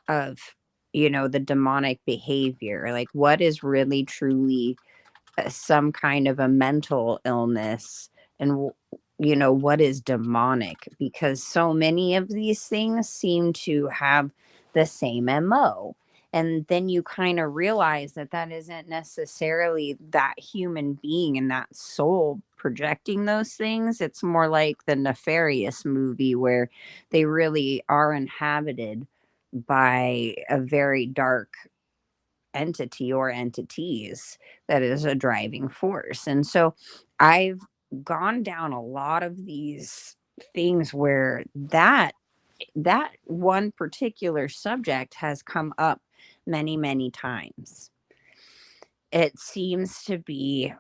of, the demonic behavior. Like what is really truly some kind of a mental illness and what is demonic, because so many of these things seem to have the same MO. And then you kind of realize that that isn't necessarily that human being and that soul projecting those things. It's more like the nefarious movie where they really are inhabited by a very dark entity or entities that is a driving force. And so I've gone down a lot of these things where that one particular subject has come up many times. It seems to be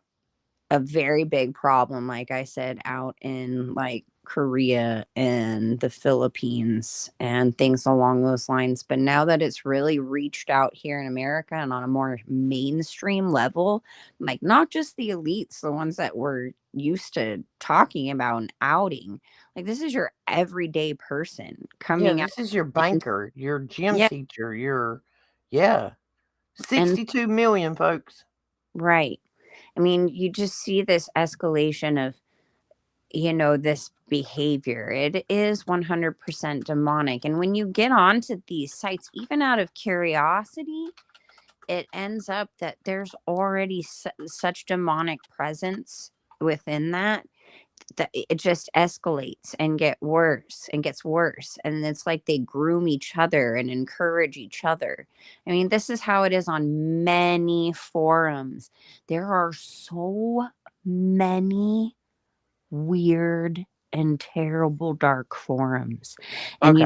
a very big problem, like I said, out in like Korea and the Philippines and things along those lines. But now that it's really reached out here in America and on a more mainstream level, like not just the elites, the ones that we're used to talking about and outing, like this is your everyday person Yeah, coming out. this is your And banker, your gym yeah, teacher, your yeah. and 62 million folks. right. I mean, you just see this escalation of, this behavior. It is 100% demonic. And when you get onto these sites, even out of curiosity, it ends up that there's already such demonic presence within that it just escalates and gets worse, and it's like they groom each other and encourage each other. I mean, this is how it is on many forums. There are so many weird and terrible dark forums. And Okay.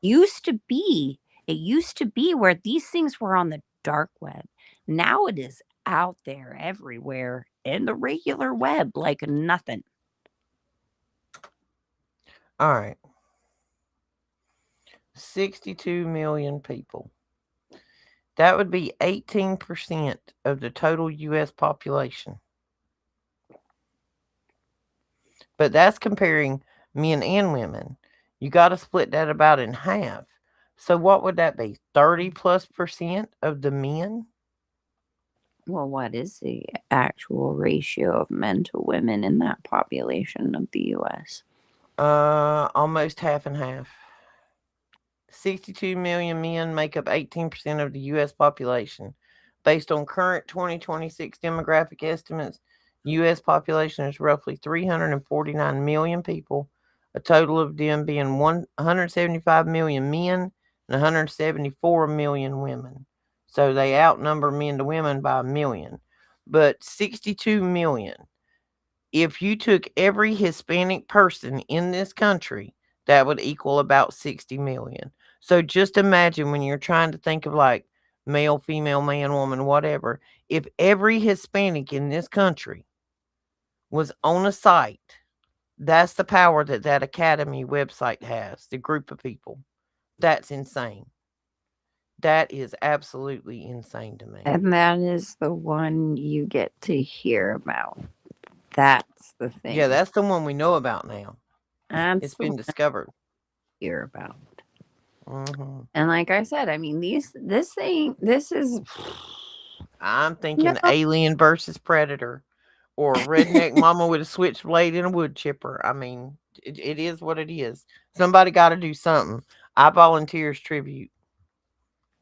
used to be it used to be where these things were on the dark web. Now it is out there everywhere in the regular web like nothing. All right. 62 million people. That would be 18% of the total US population. But that's comparing men and women. You got to split that about in half. So what would that be? 30 plus percent of the men? Well, what is the actual ratio of men to women in that population of the US? Almost half and half. 62 million men make up 18% of the U.S. population. Based on current 2026 demographic estimates, U.S. population is roughly 349 million people, a total of them being 175 million men and 174 million women. So they outnumber men to women by a million. But 62 million, if you took every Hispanic person in this country, that would equal about 60 million. So just imagine when you're trying to think of like male, female, man, woman, whatever, if every Hispanic in this country was on a site, that's the power that that Academy website has, the group of people. That's insane. That is absolutely insane to me. And that is the one you get to hear about. That's the Yeah, thing. that's the one we know about now. That's It's the one been discovered. you hear about. Hmm. And like I said, I mean, this is I'm no, thinking Alien versus Predator or Redneck Mama with a switchblade and a wood chipper. I mean, it is what it is. Somebody got to do something. I volunteers tribute.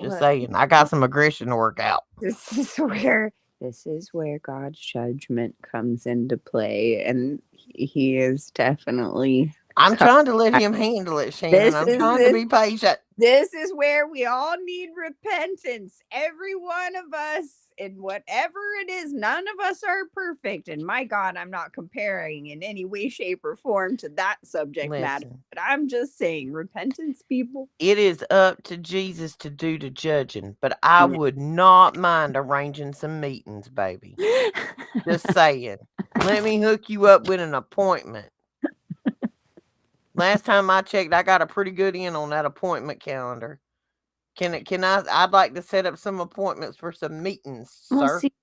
Just look, saying, I got some aggression to work out. this is where this is where God's judgment comes into play, and he is definitely I'm co- trying to let him handle it, Shannon. this I'm is trying to this be patient. This is where we all need repentance. Every one of us, in whatever it is, none of us are perfect. And my God, I'm not comparing in any way, shape, or form to that subject matter. Listen, But I'm just saying, repentance, people. it is up to Jesus to do the judging, but I Yeah. would not mind arranging some meetings, baby. Just saying. Let me hook you up with an appointment. Last time I checked, I got a pretty good in on that appointment calendar. I'd like to set up some appointments for some meetings, Well, sir. see,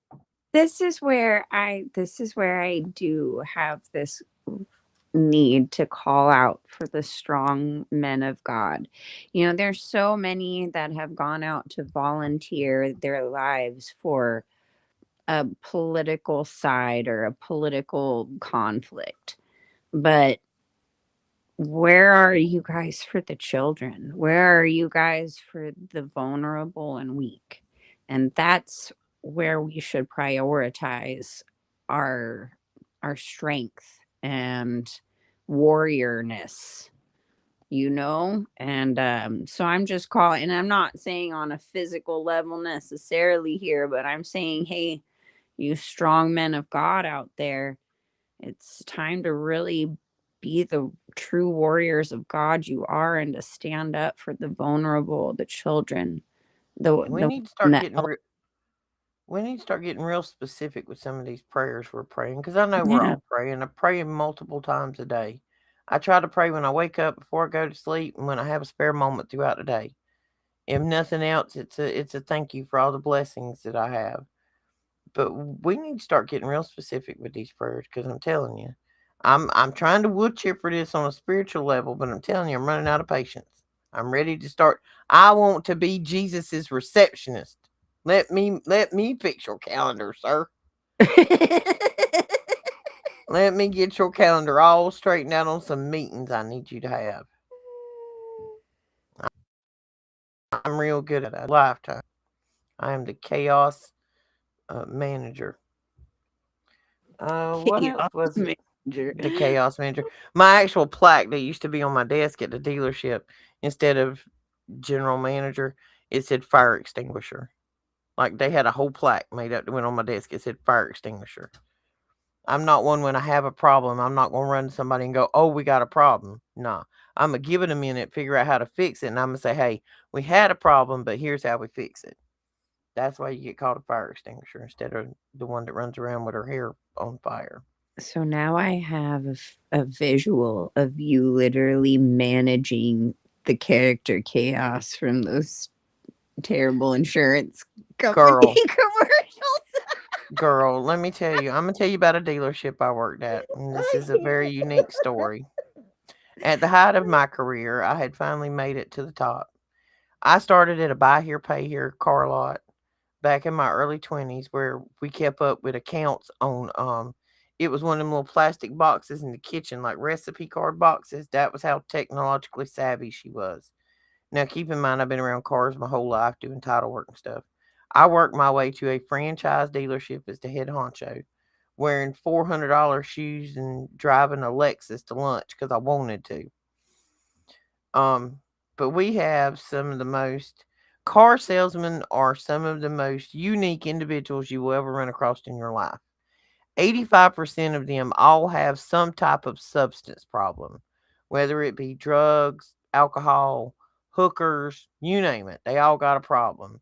this is where I do have this need to call out for the strong men of God. There's so many that have gone out to volunteer their lives for a political side or a political conflict. But where are you guys for the children? Where are you guys for the vulnerable and weak? And that's where we should prioritize our our strength and warriorness, you know? And so I'm just calling, and I'm not saying on a physical level necessarily here, but I'm saying, hey, you strong men of God out there, it's time to really be the true warriors of God you are, and to stand up for the vulnerable, the children, We the need to women, start getting we need to start getting real specific with some of these prayers we're praying, because I know we're yeah. all praying. I pray multiple times a day. I try to pray when I wake up, before I go to sleep, and when I have a spare moment throughout the day. If nothing else, it's a thank you for all the blessings that I have. But we need to start getting real specific with these prayers, because I'm telling you, I'm trying to wood chipper this on a spiritual level, but I'm telling you, I'm running out of patience. I'm ready to start. I want to be Jesus's receptionist. Let me fix your calendar, sir. Let me get your calendar all straightened out on some meetings I need you to have. I'm real good at that. Lifetime. I am the chaos manager. What else Chaos was it? Manager. The chaos manager. My actual plaque that used to be on my desk at the dealership, instead of general manager, it said fire extinguisher. Like, they had a whole plaque made up that went on my desk. It said fire extinguisher. I'm not one, when I have a problem, I'm not gonna run to somebody and go, "Oh, we got a problem." Nah. Imma give it a minute, figure out how to fix it, and Imma say, "Hey, we had a problem, but here's how we fix it." That's why you get called a fire extinguisher instead of the one that runs around with her hair on fire. So now I have a visual of you literally managing the character chaos from those terrible insurance company Girl, commercials. girl, let me tell you, Imma tell you about a dealership I worked at, and this I is a very unique can't. story. At the height of my career, I had finally made it to the top. I started at a buy here, pay here car lot back in my early 20s, where we kept up with accounts on it was one of them little plastic boxes in the kitchen, like recipe card boxes. That was how technologically savvy she was. Now keep in mind, I've been around cars my whole life doing title work and stuff. I worked my way to a franchise dealership as the head honcho, wearing $400 shoes and driving a Lexus to lunch because I wanted to. Um, but we have some of the most car salesmen are some of the most unique individuals you will ever run across in your life. 85% of them all have some type of substance problem, whether it be drugs, alcohol, hookers, you name it. They all got a problem.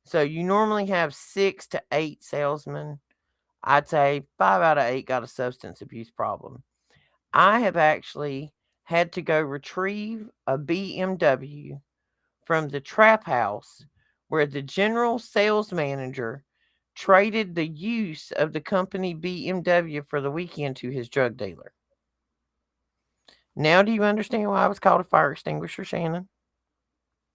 So you normally have 6 to 8 salesmen. I'd say 5 out of 8 got a substance abuse problem. I have actually had to go retrieve a BMW from the trap house where the general sales manager traded the use of the company BMW for the weekend to his drug dealer. Now, do you understand why I was called a fire extinguisher, Shannon?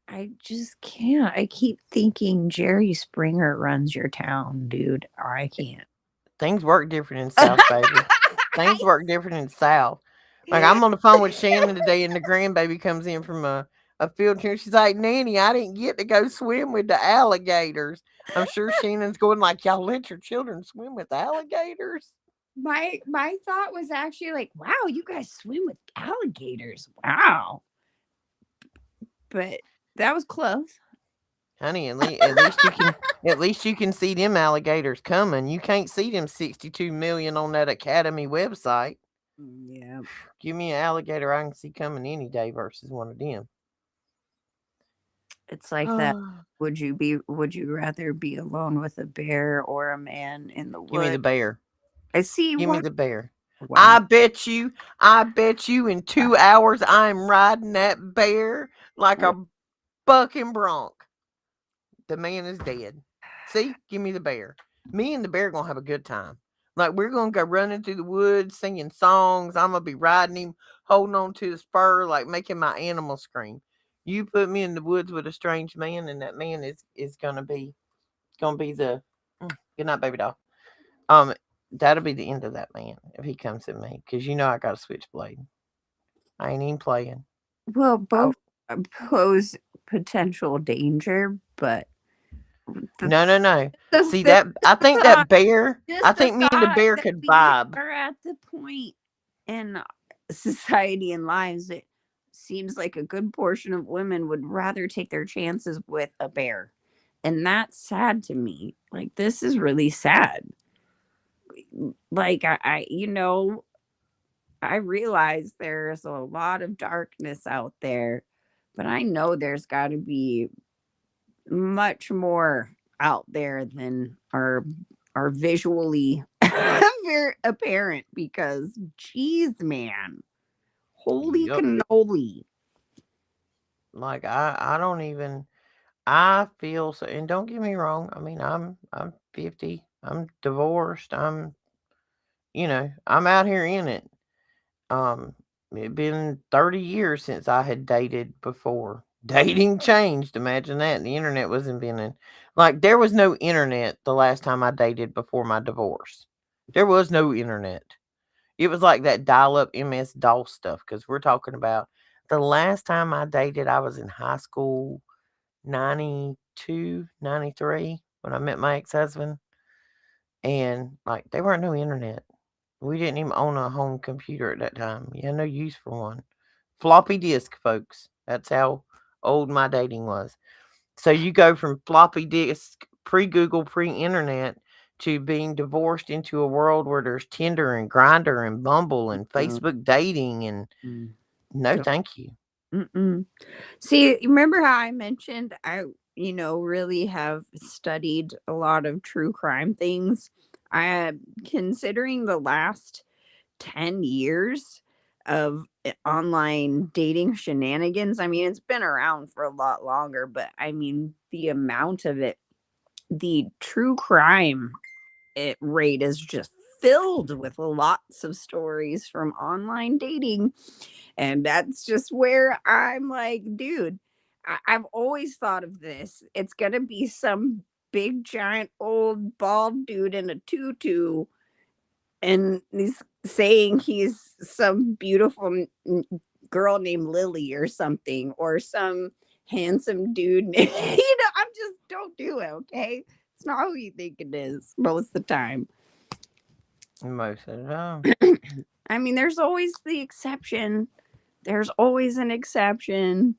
I just can't. I keep thinking Jerry Springer runs your town, dude. I can't. Things work different in the South, baby. Things work different in the South. Like, I'm on the phone with Shannon today, and the grandbaby comes in from a field trip. She's like, "Nanny, I didn't get to go swim with the alligators." I'm sure Shannon's going like, "Y'all let your children swim with alligators?" My thought was actually like, wow, you guys swim with alligators. Wow. But that was close. Honey, at least you can see them alligators coming. You can't see them 62 million on that Academy website. Yeah. Give me an alligator I can see coming any day versus one of them. It's like that. Would you rather be alone with a bear or a man in the Give me the woods? bear. I see Give me what. the bear. Wow. I bet you in 2 hours I'm riding that bear like a bucking bronc. The man is dead. See? Give me the bear. Me and the bear gonna have a good time. Like, we're gonna go running through the woods, singing songs. I'm gonna be riding him, holding on to the spur, like making my animal scream. You put me in the woods with a strange man, and that man is gonna be the good night, baby doll. Um, that'll be the end of that man if he comes at me, because I got a switchblade. I ain't even playing. Well, I, both pose potential danger, but the no, no, no. the, See the, that? I the think thought, that bear. I just the think me and the thought bear that could we vibe. are at the point in society and lives, it seems like a good portion of women would rather take their chances with a bear. And that's sad to me. Like, this is really sad. Like, I realize there's a lot of darkness out there, but I know there's got to be much more out there than are visually very apparent because geez man, holy Yep. cannoli. Like I don't even. I feel so. And don't get me wrong. I mean, I'm 50. I'm divorced. I'm out here in it. Um, it been 30 years since I had dated before. Dating changed. Imagine that. The internet was invented. Like there was no internet the last time I dated before my divorce. There was no internet. It was like that dial-up MS DOS stuff because we're talking about the last time I dated. I was in high school, 92, 93, when I met my ex-husband, and like there weren't no internet. We didn't even own a home computer at that time. You had no use for one. Floppy disk, folks. That's how old my dating was. So you go from floppy disk, pre Google, pre internet, to being divorced into a world where there's Tinder and Grinder and Bumble and Mm, Facebook dating and mm, no don't- thank you. mm-mm. See, remember how I mentioned I really have studied a lot of true crime things. I am considering the last 10 years of online dating shenanigans. I mean, it's been around for a lot longer, but I mean, the amount of it, the true crime rate is just filled with lots of stories from online dating. And that's just where I'm like, dude, I've always thought of this. It's going to be some big, giant, old, bald dude in a tutu and he's saying he's some beautiful girl named Lily or something, or some handsome dude. I'm just don't do it, okay? It's not who you think it is most of the time. Most of the time. I mean, there's always the exception. There's always an exception,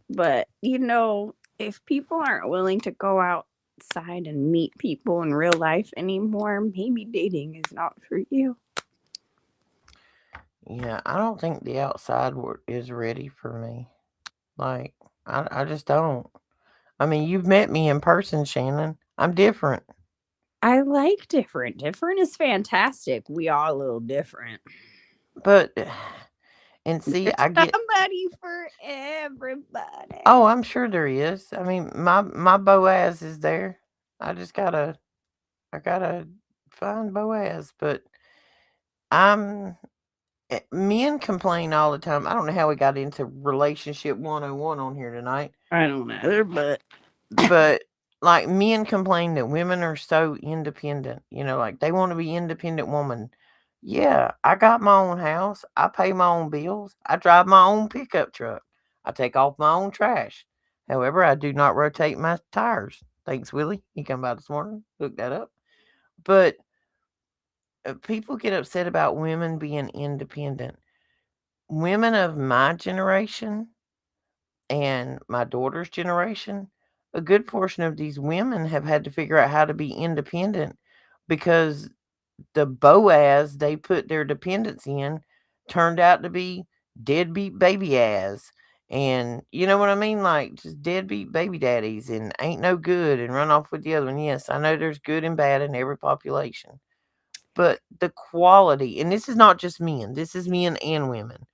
but if people aren't willing to go outside and meet people in real life anymore, maybe dating is not for you. Yeah, I don't think the outside is ready for me. Like, I just don't. I mean, you've met me in person, Shannon. I'm different. I like different. Different is fantastic. We are a little different. But, and see, There's I get. somebody for everybody. Oh, I'm sure there is. I mean, my Boaz is there. I just I gotta find Boaz. But I'm men complain all the time. I don't know how we got into relationship 101 on here tonight. I don't know, but But like men complain that women are so independent. Like they want to be independent woman. Yeah, I got my own house. I pay my own bills. I drive my own pickup truck. I take off my own trash. However, I do not rotate my tires. Thanks, Willie. He come by this morning. Look that up. But people get upset about women being independent. Women of my generation and my daughter's generation, a good portion of these women have had to figure out how to be independent because the Boaz they put their dependence in turned out to be deadbeat baby ass. And you know what I mean? Like just deadbeat baby daddies and ain't no good and run off with the other one. Yes, I know there's good and bad in every population. But the quality, and this is not just men, this is men and women.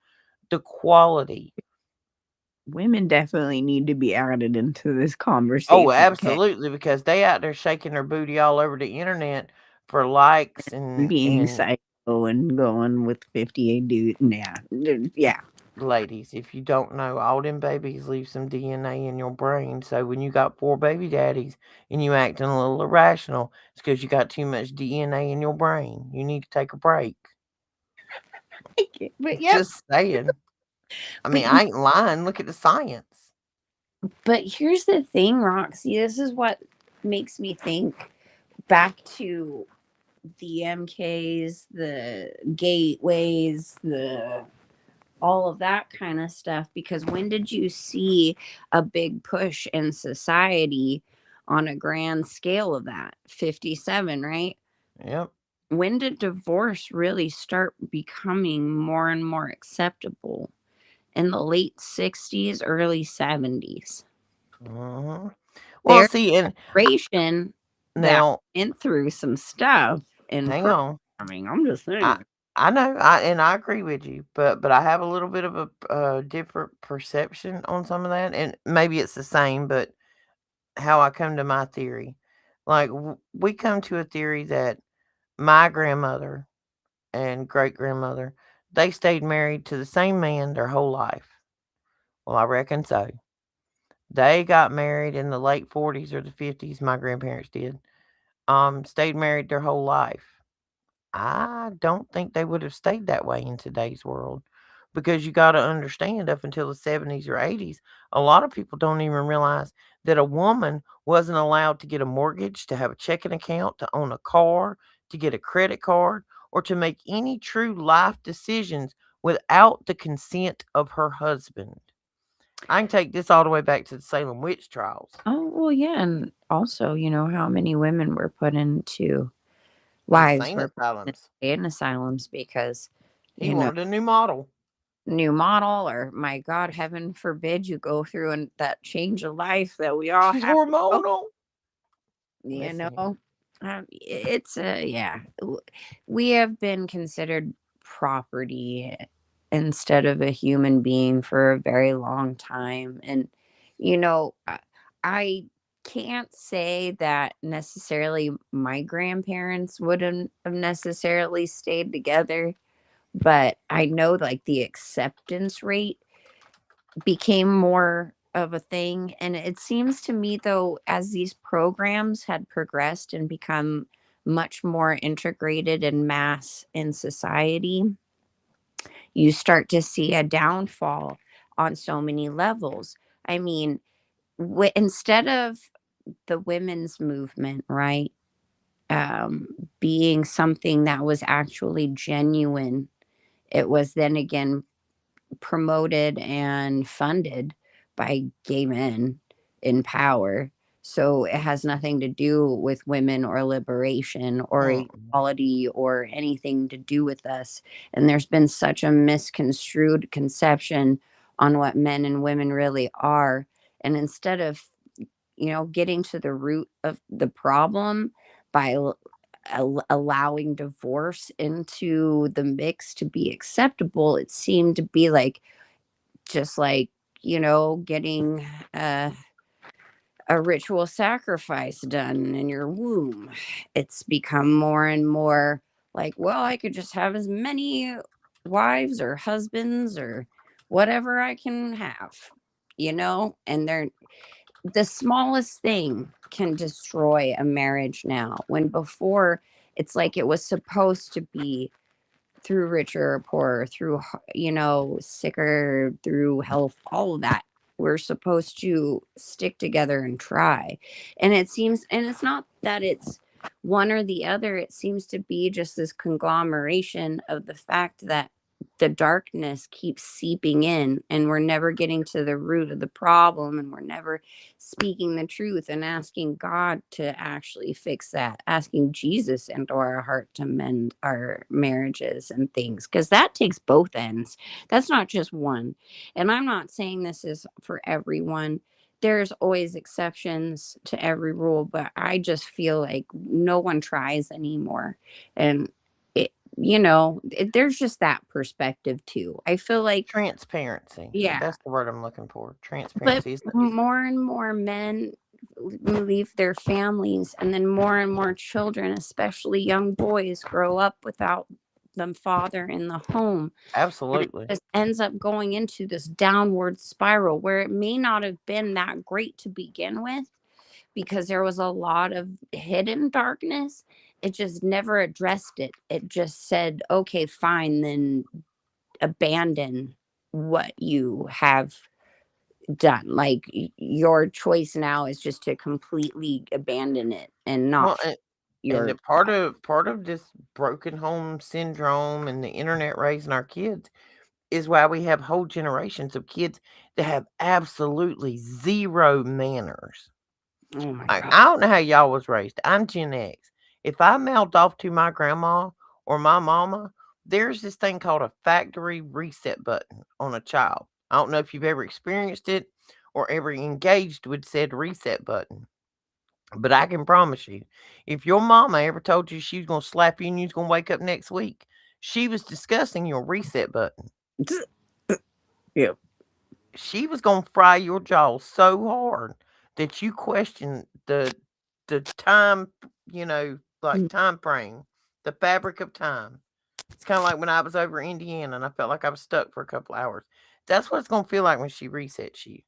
The quality. women definitely need to be added into this Oh, conversation, okay? absolutely, because they out there shaking their booty all over the internet for likes Being and psycho and going with 58 dudes. Yeah. Yeah. ladies, if you don't know, all them babies leave some DNA in your brain. So when you got 4 baby daddies and you acting a little irrational, it's because you got too much DNA in your brain. You need to take a break. But yep. Just saying. I But mean, I ain't lying. Look at the science. here's the thing, Roxy. This is what makes me think back to the MKs, the gateways, the all of that kind of stuff. Because when did you see a big push in society on a grand scale of that? 57, right? Yep. When did divorce really start becoming more and more acceptable? In the late 60s, early 70s. Hmm. Well, Their see, and generation that now, went through some stuff in hang on. programming. I'm just I saying. I know, and I agree with you, but I have a little bit of a different perception on some of that, and maybe it's the same, but how I come to my theory, like we come to a theory that my grandmother and great grandmother, they stayed married to the same man their whole life. Well, I reckon so. They got married in the late 40s or the 50s. My grandparents did. Stayed married their whole life. I don't think they would have stayed that way in today's world because you got to understand up until the 70s or 80s, a lot of people don't even realize that a woman wasn't allowed to get a mortgage, to have a checking account, to own a car, to get a credit card, or to make any true life decisions without the consent of her husband. I can take this all the way back to the Salem witch trials. Oh, well, yeah. And also, how many women were put into, wives Insane were put asylums. in asylums because, He you know, wanted a new model. new model, or my God, heaven forbid you go through and that change of life that we all She's have to go. hormonal. You Listen here. know, it's yeah. We have been considered property instead of a human being for a very long time, and I can't say that necessarily my grandparents wouldn't have necessarily stayed together, but I know like the acceptance rate became more of a thing. And it seems to me, though, as these programs had progressed and become much more integrated and mass in society, you start to see a downfall on so many levels. I mean, instead of the women's movement, right, um, being something that was actually genuine, it was then again promoted and funded by gay men in power. So it has nothing to do with women or liberation or Mm-mm. equality or anything to do with us. And there's been such a misconstrued conception on what men and women really are. And instead of, getting to the root of the problem by allowing divorce into the mix to be acceptable, it seemed to be like just like getting a, a ritual sacrifice done in your womb. It's become more and more like, well, I could just have as many wives or husbands or whatever I can have, and they're the smallest thing can destroy a marriage now, when before it's like it was supposed to be through richer or poorer, through sicker, through health, all of that. We're supposed to stick together and try. And it seems, and it's not that it's one or the other, it seems to be just this conglomeration of the fact that the darkness keeps seeping in and we're never getting to the root of the problem, and we're never speaking the truth and asking God to actually fix that, asking Jesus into our heart to mend our marriages and things, because that takes both ends. That's not just one. And I'm not saying this is for everyone. There's always exceptions to every rule, but I just feel like no one tries anymore. And there's just that perspective too. I feel like, Transparency. yeah, That's the word I'm looking for. but Transparency. more and more men leave their families, and then more and more children, especially young boys, grow up without the father in the home. And it Absolutely. just ends up going into this downward spiral where it may not have been that great to begin with, because there was a lot of hidden darkness. It just never addressed it. It just said, okay, fine, then abandon. what you have done. Like your choice now is just to completely abandon it and not Well, feed and your the part of this broken home syndrome and the internet raising our kids is why we have whole generations of kids that have absolutely zero manners. oh my Like, god. I don't know how y'all was raised. I'm Gen X. If I mouthed off to my grandma or my mama, there's this thing called a factory reset button on a child. I don't know if you've ever experienced it or ever engaged with said reset button, but I can promise you, if your mama ever told you she was gonna slap you and you was gonna wake up next week, she was discussing your reset button. Yeah. She was gonna fry your jaw so hard that you question the time, like time frame, the fabric of time. It's kind of like when I was over in Indiana and I felt like I was stuck for a couple hours. That's what it's gonna feel like when she resets you.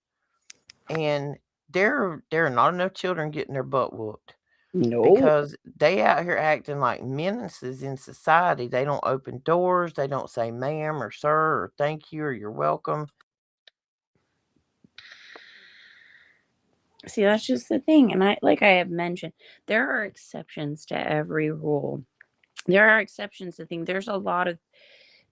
And there are not enough children getting their butt whooped No. because they out here acting like menaces in society. They don't open doors. They don't say ma'am or sir or thank you or you're welcome. See, that's just the thing. And like I have mentioned, there are exceptions to every rule. There are exceptions to things. There's a lot of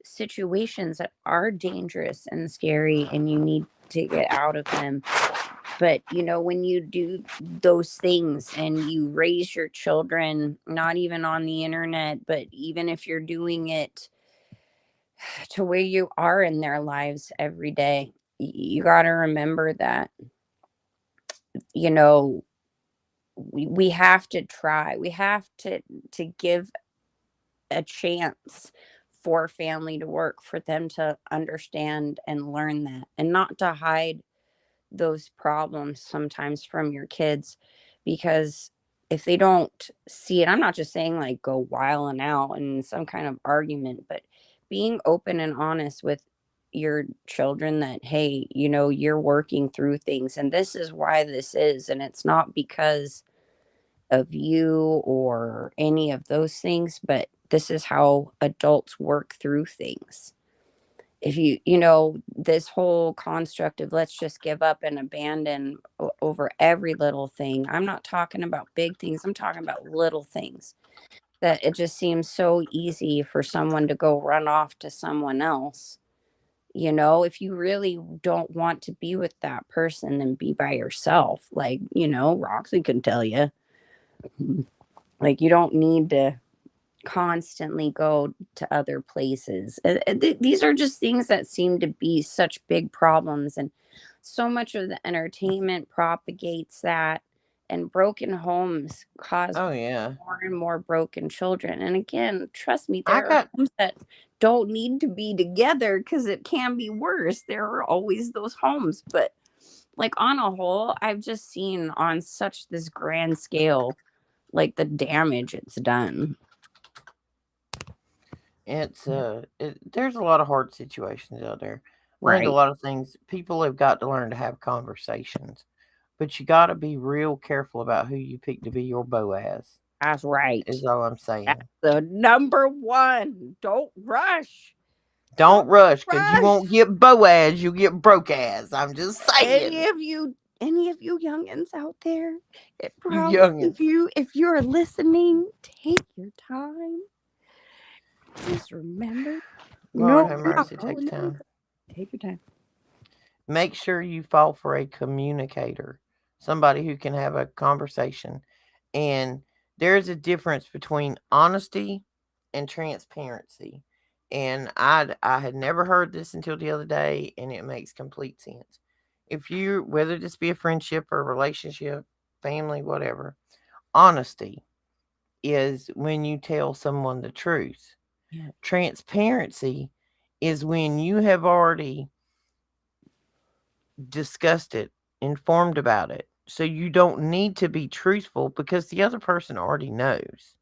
situations that are dangerous and scary, and you need to get out of them. But, when you do those things and you raise your children, not even on the internet, but even if you're doing it to where you are in their lives every day, you got to remember that, you know, we have to try. We have to give a chance for family to work, for them to understand and learn that, and not to hide those problems sometimes from your kids, because if they don't see it, I'm not just saying like go wiling out in some kind of argument, but being open and honest with your children that, hey, you're working through things and this is why this is, and it's not because of you or any of those things, but this is how adults work through things. If this whole construct of let's just give up and abandon over every little thing, I'm not talking about big things, I'm talking about little things, that it just seems so easy for someone to go run off to someone else. If you really don't want to be with that person, then be by yourself. Like, Roxy can tell you, like, you don't need to constantly go to other places. These are just things that seem to be such big problems, and so much of the entertainment propagates that. And broken homes cause Oh yeah. more and more broken children. And again, trust me, I there are got homes that don't need to be together because it can be worse. There are always those homes, but like on a whole, I've just seen on such this grand scale, like the damage it's done. there's a lot of hard situations out there. I think a Right. lot of things people have got to learn to have conversations, but you got to be real careful about who you pick to be your Boaz. That's right. Is all I'm That's saying. the number one. Don't rush. Don't Don't rush, cause you won't rush. get Boaz, you get broke ass. I'm just saying, Any of you youngins out there, it you probably, youngins. if you're listening, take your time. Just remember, Lord no, have you're not mercy, take going time. anywhere. Take your time. Make sure you fall for a communicator, somebody who can have a conversation. And there's a difference between honesty and transparency. And I had never heard this until the other day, and it makes complete sense. If you, whether this be a friendship or a relationship, family, whatever, honesty is when you tell someone the truth. Yeah. Transparency is when you have already discussed it, informed about it. So you don't need to be truthful because the other person already knows.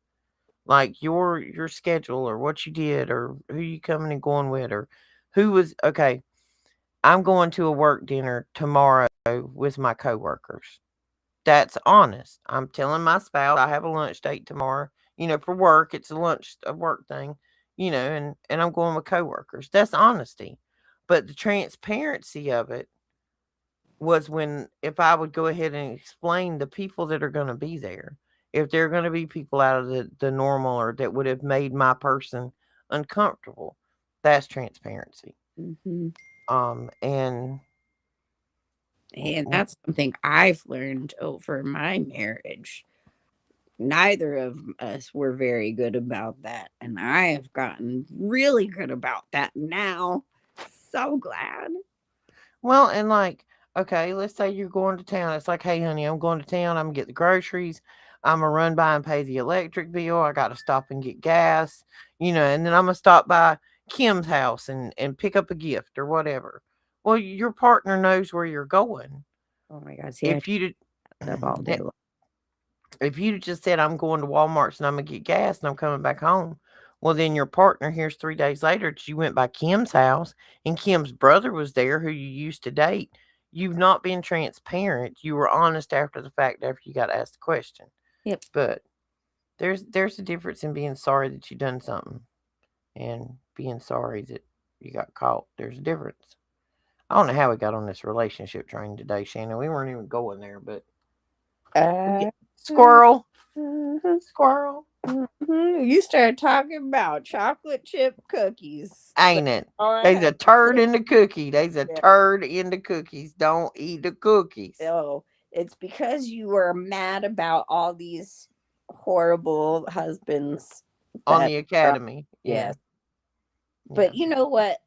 Like your schedule or what you did or who you coming and going with or who was okay. I'm going to a work dinner tomorrow with my coworkers. That's honest. I'm telling my spouse I have a lunch date tomorrow, for work. It's a work thing, and I'm going with coworkers. That's honesty. But the transparency of it was when if I would go ahead and explain the people that are going to be there, if they're going to be people out of the normal or that would have made my person uncomfortable, that's transparency. Hmm. And And that's something I've learned over my marriage. Neither of us were very good about that. And I have gotten really good about that now. So glad. well, and like, okay, let's say you're going to town. It's like, hey, honey, I'm going to town. I'm gonna get the groceries. I'm gonna run by and pay the electric bill. I got to stop and get gas, and then I'm gonna stop by Kim's house and pick up a gift or whatever. Well, your partner knows where you're going. Oh my God. See, I If you stuff all day long. if you just said I'm going to Walmart's and I'm gonna get gas and I'm coming back home, well then your partner here's 3 days later that you went by Kim's house and Kim's brother was there who you used to date. You've not been transparent. You were honest after the fact after you got asked the question. Yep. But there's a difference in being sorry that you done something and being sorry that you got caught. There's a difference. I don't know how we got on this relationship train today, Shannon. We weren't even going there, but we Uh, squirrel, mhm, squirrel. mhm. You started talking about chocolate chip cookies. So, Ain't it? all I There's have a turd to in the cookie. There's a say, turd in the cookies. Don't eat the cookies. oh, it's because you were mad about all these horrible husbands On that the are, academy. Yeah. yes. Yeah. But you know what?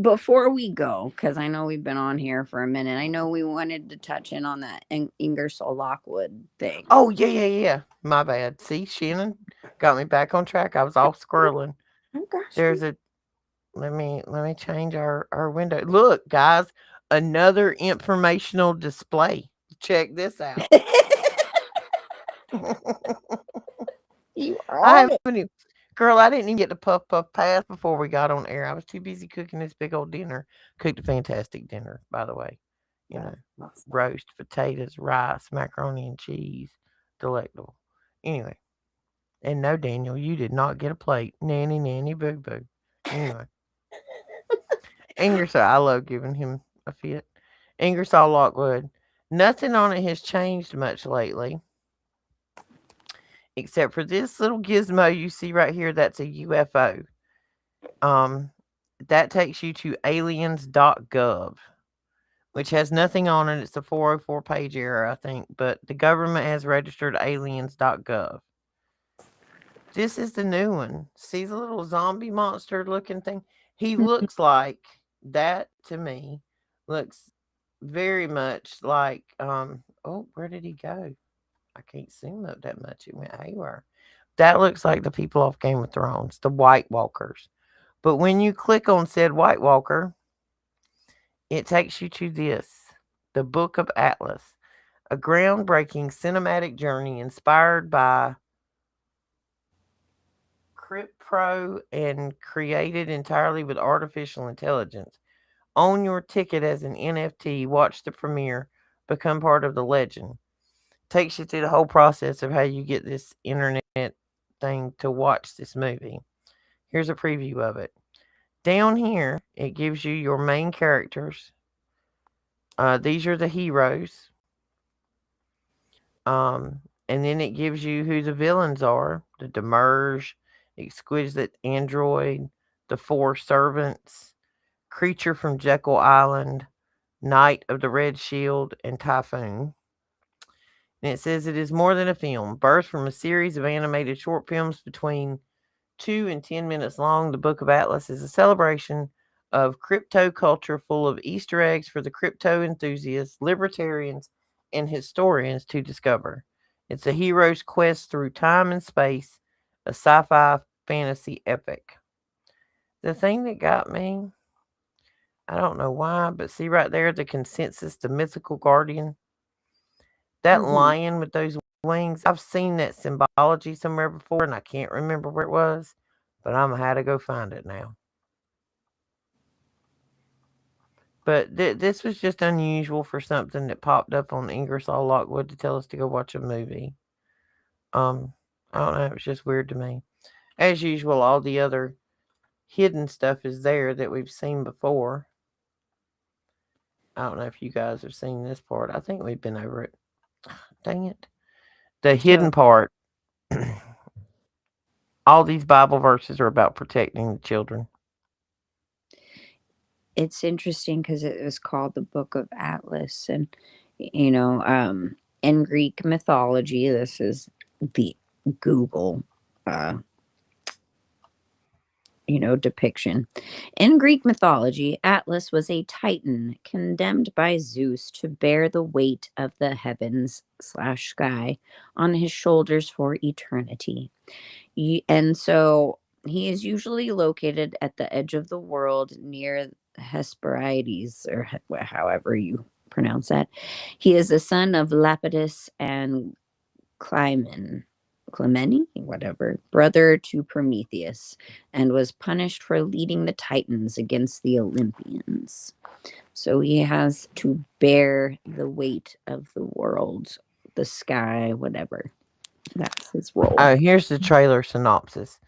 Before we go, because I know we've been on here for a minute, I know we wanted to touch in on that Ingersoll Lockwood thing. Oh, yeah, yeah, yeah. My bad. See, Shannon got me back on track. I was off squirreling. Oh gosh. There's a let me change our window. Look, guys, another informational display. Check this out. You are I on haven't it. even girl, I didn't even get to puff puff pass before we got on air. I was too busy cooking this big old dinner. Cooked a fantastic dinner, by the way. You That's know, awesome. roast, potatoes, rice, macaroni and cheese. Delectable. Anyway, and no, Daniel, you did not get a plate. Nanny, nanny, boo boo. Anyway, Ingersoll, I love giving him a fit. Ingersoll Lockwood. Nothing on it has changed much lately, except for this little gizmo you see right here. That's a UFO. Um, that takes you to aliens.gov, which has nothing on it. It's a 404 page error, I think, but the government has registered aliens.gov. This is the new one. See the little zombie monster looking thing? He looks like that to me. Looks very much like oh, where did he go? I can't zoom up that much. It went haywire. That looks like the people off Game of Thrones, the White Walkers. But when you click on said White Walker, it takes you to this, the Book of Atlas, a groundbreaking cinematic journey inspired by CryptPro and created entirely with artificial intelligence. Own your ticket as an NFT, watch the premiere, become part of the legend. Takes you through the whole process of how you get this internet thing to watch this movie. Here's a preview of it. Down here, it gives you your main characters. These are the heroes. And then it gives you who the villains are: the Demerge, Exquisite Android, the Four Servants, Creature from Jekyll Island, Knight of the Red Shield, and Typhoon. And it says it is more than a film. Birthed from a series of animated short films between 2 and 10 minutes long, the Book of Atlas is a celebration of crypto culture full of Easter eggs for the crypto enthusiasts, libertarians, and historians to discover. It's a hero's quest through time and space, a sci fi fantasy epic. The thing that got me, I don't know why, but see right there, the consensus, the mythical guardian, that Mhm. lion with those wings. I've seen that symbology somewhere before and I can't remember where it was, but I'm gonna have to go find it now. But this was just unusual for something that popped up on Ingersoll Lockwood to tell us to go watch a movie. Um, I don't know. It was just weird to me. As usual, all the other hidden stuff is there that we've seen before. I don't know if you guys have seen this part. I think we've been over it. Dang it. The hidden So part. All these Bible verses are about protecting the children. it's interesting because it was called the Book of Atlas, and in Greek mythology, this is the Google, uh, depiction. In Greek mythology, Atlas was a titan condemned by Zeus to bear the weight of the heavens slash sky on his shoulders for eternity. And so he is usually located at the edge of the world near Hesperides, or however you pronounce that. He is the son of Lapidus and Clymen, Clymene, whatever, brother to Prometheus, and was punished for leading the Titans against the Olympians. So he has to bear the weight of the world, the sky, whatever. That's his role. Oh, here's the trailer synopsis.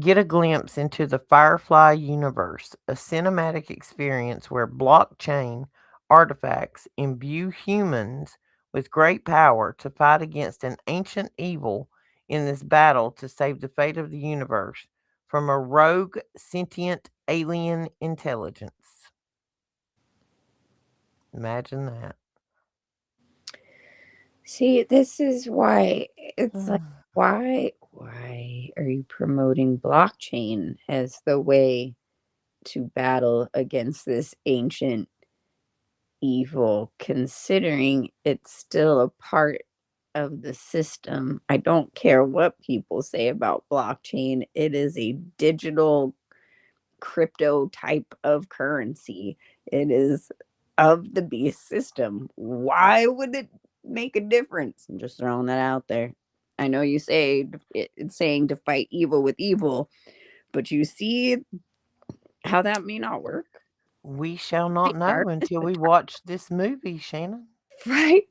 Get a glimpse into the Firefly universe, a cinematic experience where blockchain artifacts imbue humans with great power to fight against an ancient evil in this battle to save the fate of the universe from a rogue sentient alien intelligence. Imagine that. See, this is why it's like, why are you promoting blockchain as the way to battle against this ancient evil, considering it's still a part of the system? I don't care what people say about blockchain. It is a digital crypto type of currency. It is of the beast system. Why would it make a difference? I'm just throwing that out there. I know you say it's saying to fight evil with evil, but you see how that may not work. We shall not Fight know darkness until with we watch this movie, Shannon.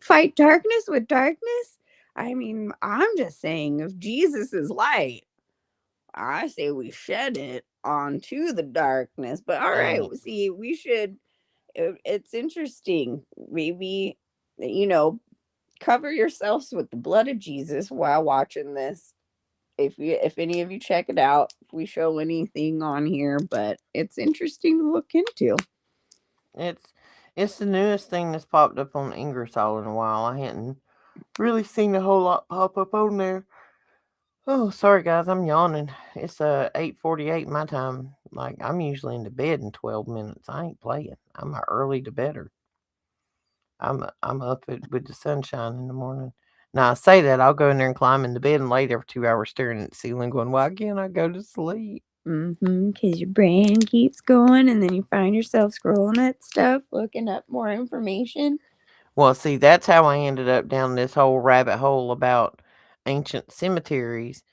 fight darkness with darkness. I mean, I'm just saying, if Jesus is light, I say we shed it onto the darkness. But all right, Dang it. see, we should. It's interesting. Maybe, you know, cover yourselves with the blood of Jesus while watching this. If any of you check it out, if we show anything on here, but it's interesting to look into. It's it's the newest thing that's popped up on Ingersoll in a while. I hadn't really seen a whole lot pop up on there. Oh, sorry guys, I'm yawning. It's 8:48 my time. Like I'm usually into bed in 12 minutes. I ain't playing. I'm a early to bedder. I'm up with the sunshine in the morning. Now I say that I'll go in there and climb in the bed and lay there for 2 hours staring at the ceiling, going, "Why can't I go to sleep?" Because your brain keeps going, and then you find yourself scrolling at stuff, looking up more information. Well, see, that's how I ended up down this whole rabbit hole about ancient cemeteries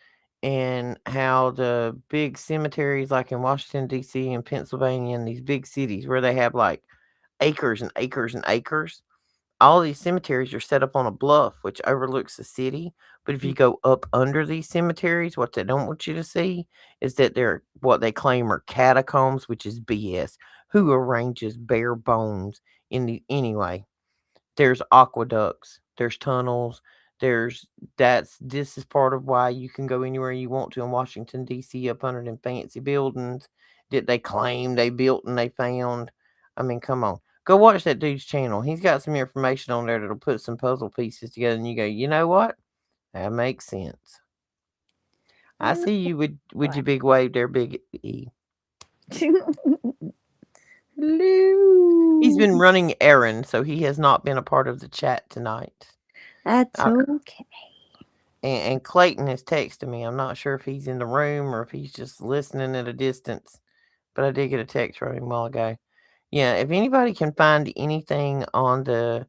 and how the big cemeteries, like in Washington, D.C., and Pennsylvania, and these big cities where they have like acres and acres and acres, all these cemeteries are set up on a bluff which overlooks the city. But if you go up under these cemeteries, what they don't want you to see is that they're what they claim are catacombs, which is BS. Who arranges bare bones in the anyway? There's aqueducts, there's tunnels, there's this is part of why you can go anywhere you want to in Washington, DC, up under them fancy buildings that they claim they built and they found. I mean, come on. Go watch that dude's channel. He's got some information on there that'll put some puzzle pieces together and you go, you know what? That makes sense. I All see you with right. your big wave there, Big E. He's Hello. been running errands, so he has not been a part of the chat tonight. That's Uh, okay. and Clayton has texted me. I'm not sure if he's in the room or if he's just listening at a distance, but I did get a text from him a while ago. Yeah, if anybody can find anything on the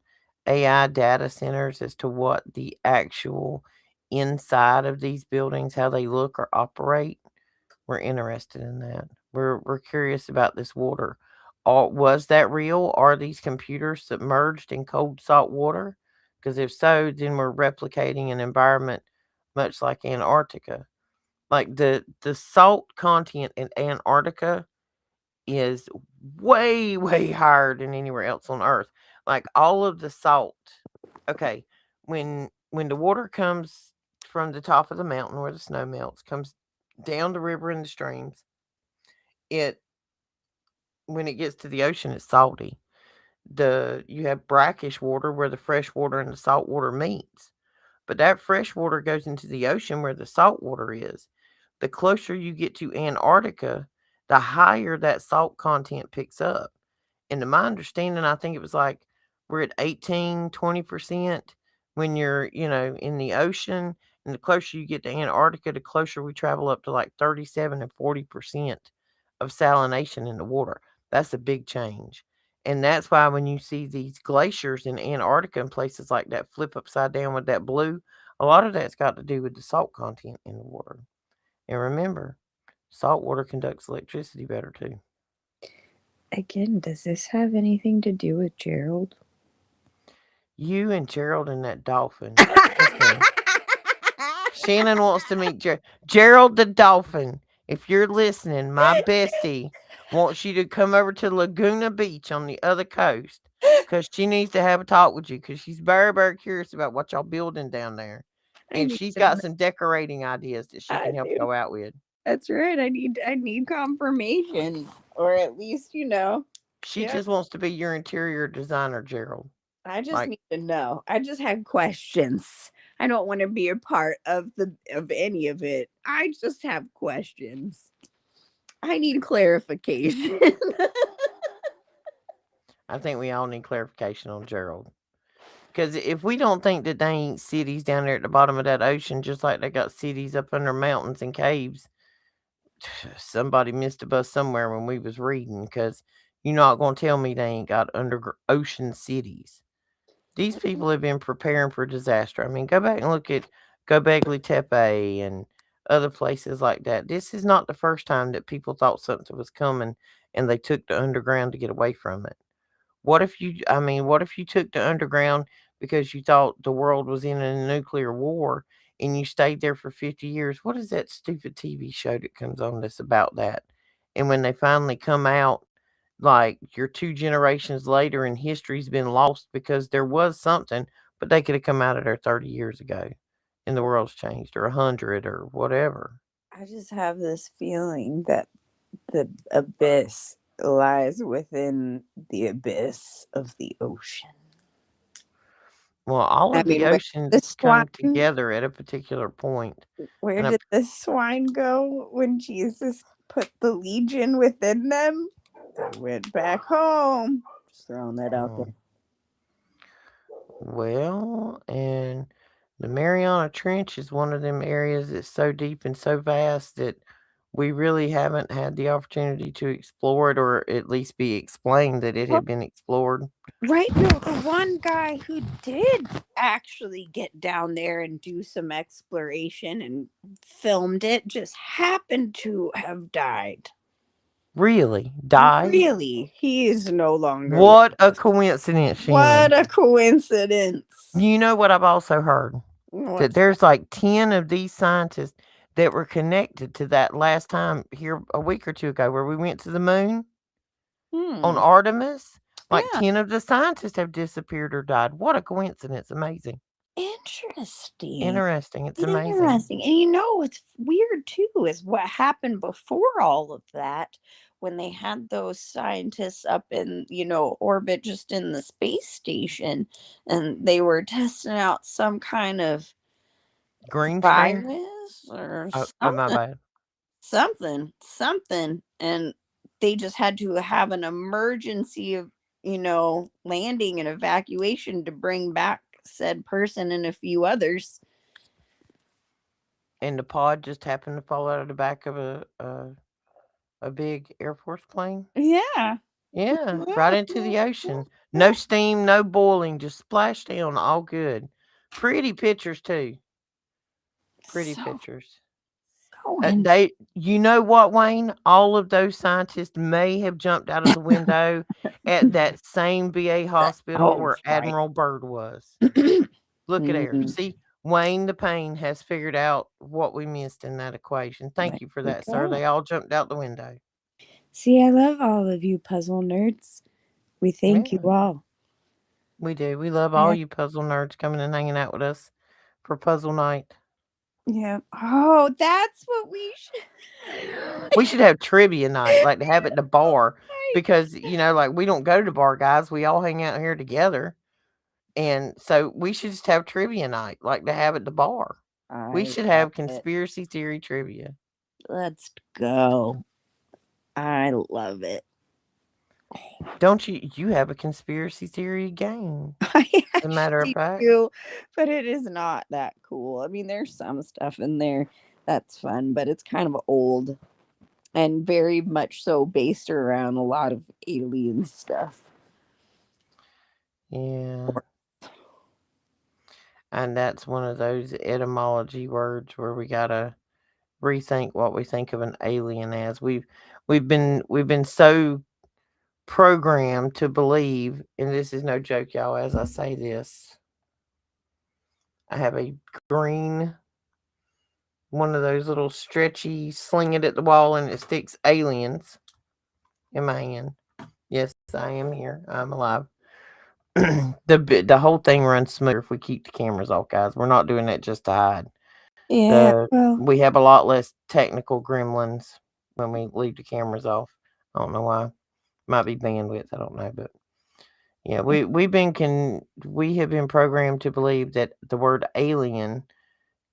AI data centers as to what the actual inside of these buildings, how they look or operate, we're interested in that. We're curious about this water. Was that real? Are these computers submerged in cold salt water? Because if so, then we're replicating an environment much like Antarctica. Like the salt content in Antarctica is way, way higher than anywhere else on Earth. Like all of the salt. Okay, when the water comes from the top of the mountain where the snow melts, comes down the river and the streams, it when it gets to the ocean, it's salty. You have brackish water where the fresh water and the salt water meets. But that fresh water goes into the ocean where the salt water is. The closer you get to Antarctica, the higher that salt content picks up. And to my understanding, I think it was like we're at 18, 20% when you're, in the ocean. And the closer you get to Antarctica, the closer we travel up to like 37 and 40% of salination in the water. That's a big change. And that's why when you see these glaciers in Antarctica and places like that flip upside down with that blue, a lot of that's got to do with the salt content in the water. And remember, salt water conducts electricity better too. Again, does this have anything to do with Gerald? You and Gerald and that dolphin. Listen, Shannon wants to meet Gerald the dolphin. If you're listening, my bestie wants you to come over to Laguna Beach on the other coast because she needs to have a talk with you because she's very, very curious about what y'all building down there. I And need she's to got know. some decorating ideas that she I can help do. y'all out with. That's right. I need confirmation, or at least She yeah. just wants to be your interior designer, Gerald. I just Like, need to know. I just had questions. I don't want to be a part of any of it. I just have questions. I need clarification. I think we all need clarification on Gerald. Because if we don't think that they ain't cities down there at the bottom of that ocean, just like they got cities up under mountains and caves, somebody missed a bus somewhere when we was reading. Because you're not going to tell me they ain't got under ocean cities. These people have been preparing for disaster. I mean, go back and look at Gobekli Tepe and other places like that. This is not the first time that people thought something was coming and they took the underground to get away from it. What if you took the underground because you thought the world was in a nuclear war and you stayed there for 50 years? What is that stupid TV show that comes on that's about that? And when they finally come out, like you're 2 generations later and history's been lost because there was something, but they could have come out of there 30 years ago and the world's changed or 100 or whatever. I just have this feeling that the abyss lies within the abyss of the ocean. Well, all I of the mean, where the oceans come swine together at a particular point. where And did the swine go when Jesus put the legion within them? They went back home. Just throwing that out a, there. Well, and the Mariana Trench is one of them areas that's so deep and so vast that we really haven't had the opportunity to explore it or at least be explained that it Well, had been explored. right, no, the one guy who did actually get down there and do some exploration and filmed it just happened to have died. Really? Died? Really, he is no longer with What a us. coincidence, What Shannon. a coincidence. You know what I've also heard? That What's that? there's like 10 of these scientists that were connected to that last time here a week or two ago where we went to the moon on Hmm. Artemis. Like Yeah. 10 of the scientists have disappeared or died. What a coincidence. Amazing. Interesting. Interesting. It's amazing. Interesting. And what's weird too is what happened before all of that when they had those scientists up in, orbit just in the space station and they were testing out some kind of Green screen? virus or Oh, my something, bad. something. And they just had to have an emergency of, landing and evacuation to bring back said person and a few others. And the pod just happened to fall out of the back of a big Air Force plane? Yeah. Yeah, right Yeah, into yeah, the ocean. yeah. No steam, no boiling, just splashed down, all good. Pretty pictures too. Pretty So, pictures. so interesting. You know what, Wayne? All of those scientists may have jumped out of the window at that same VA hospital Oh, where right. Admiral Byrd was. Look at there. Mm, See, Wayne the Pain has figured out what we missed in that equation. there Thank you for you that, sir. go. They all jumped out the window. See, I love all of you puzzle nerds. We thank you Yeah, all. we do. We love all Yeah. you puzzle nerds coming and hanging out with us for puzzle night. Yeah. Oh, that's what we We should. should have trivia night, like to have it at the bar, I, because like we don't go to the bar, guys. We all hang out here together, and so we should just have trivia night, like to have at the bar. We I should love have it. conspiracy theory trivia. Let's go. I love it. Don't you? You have a conspiracy theory game. I As a matter of actually fact, do, but it is not that cool. I mean, there's some stuff in there that's fun, but it's kind of old and very much so based around a lot of alien stuff. yeah. And that's one of those etymology words where we gotta rethink what we think of an alien as. We've been so programmed to believe, and this is no joke, y'all. As I say this, I have a green one of those little stretchy, sling it at the wall, and it sticks aliens in my hand. Yes, I am here. I'm alive. The whole thing runs smoother if we keep the cameras off, guys. We're not doing that just to hide. Yeah, The well, We have a lot less technical gremlins when we leave the cameras off. I don't know why. Might be bandwidth. I don't know, but yeah, we have been programmed to believe that the word alien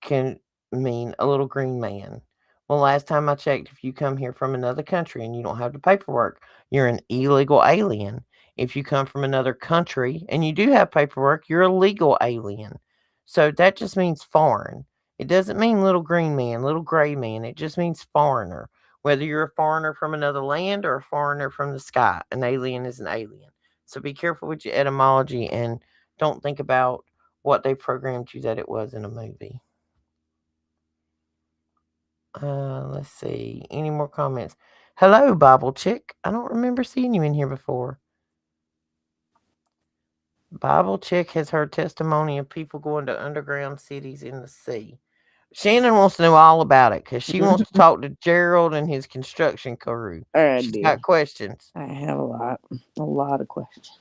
can mean a little green man. Well, last time I checked, if you come here from another country and you don't have the paperwork, you're an illegal alien. If you come from another country and you do have paperwork, you're a legal alien. So that just means foreign. It doesn't mean little green man, little gray man. It just means foreigner. Whether you're a foreigner from another land or a foreigner from the sky, an alien is an alien. So be careful with your etymology and don't think about what they programmed you that it was in a movie. Let's see. Any more comments? Hello, Bible Chick. I don't remember seeing you in here before. Bible Chick has heard testimony of people going to underground cities in the sea. Shannon wants to know all about it because she wants to talk to Gerald and his construction crew. I She's do. got questions. I have a lot of questions.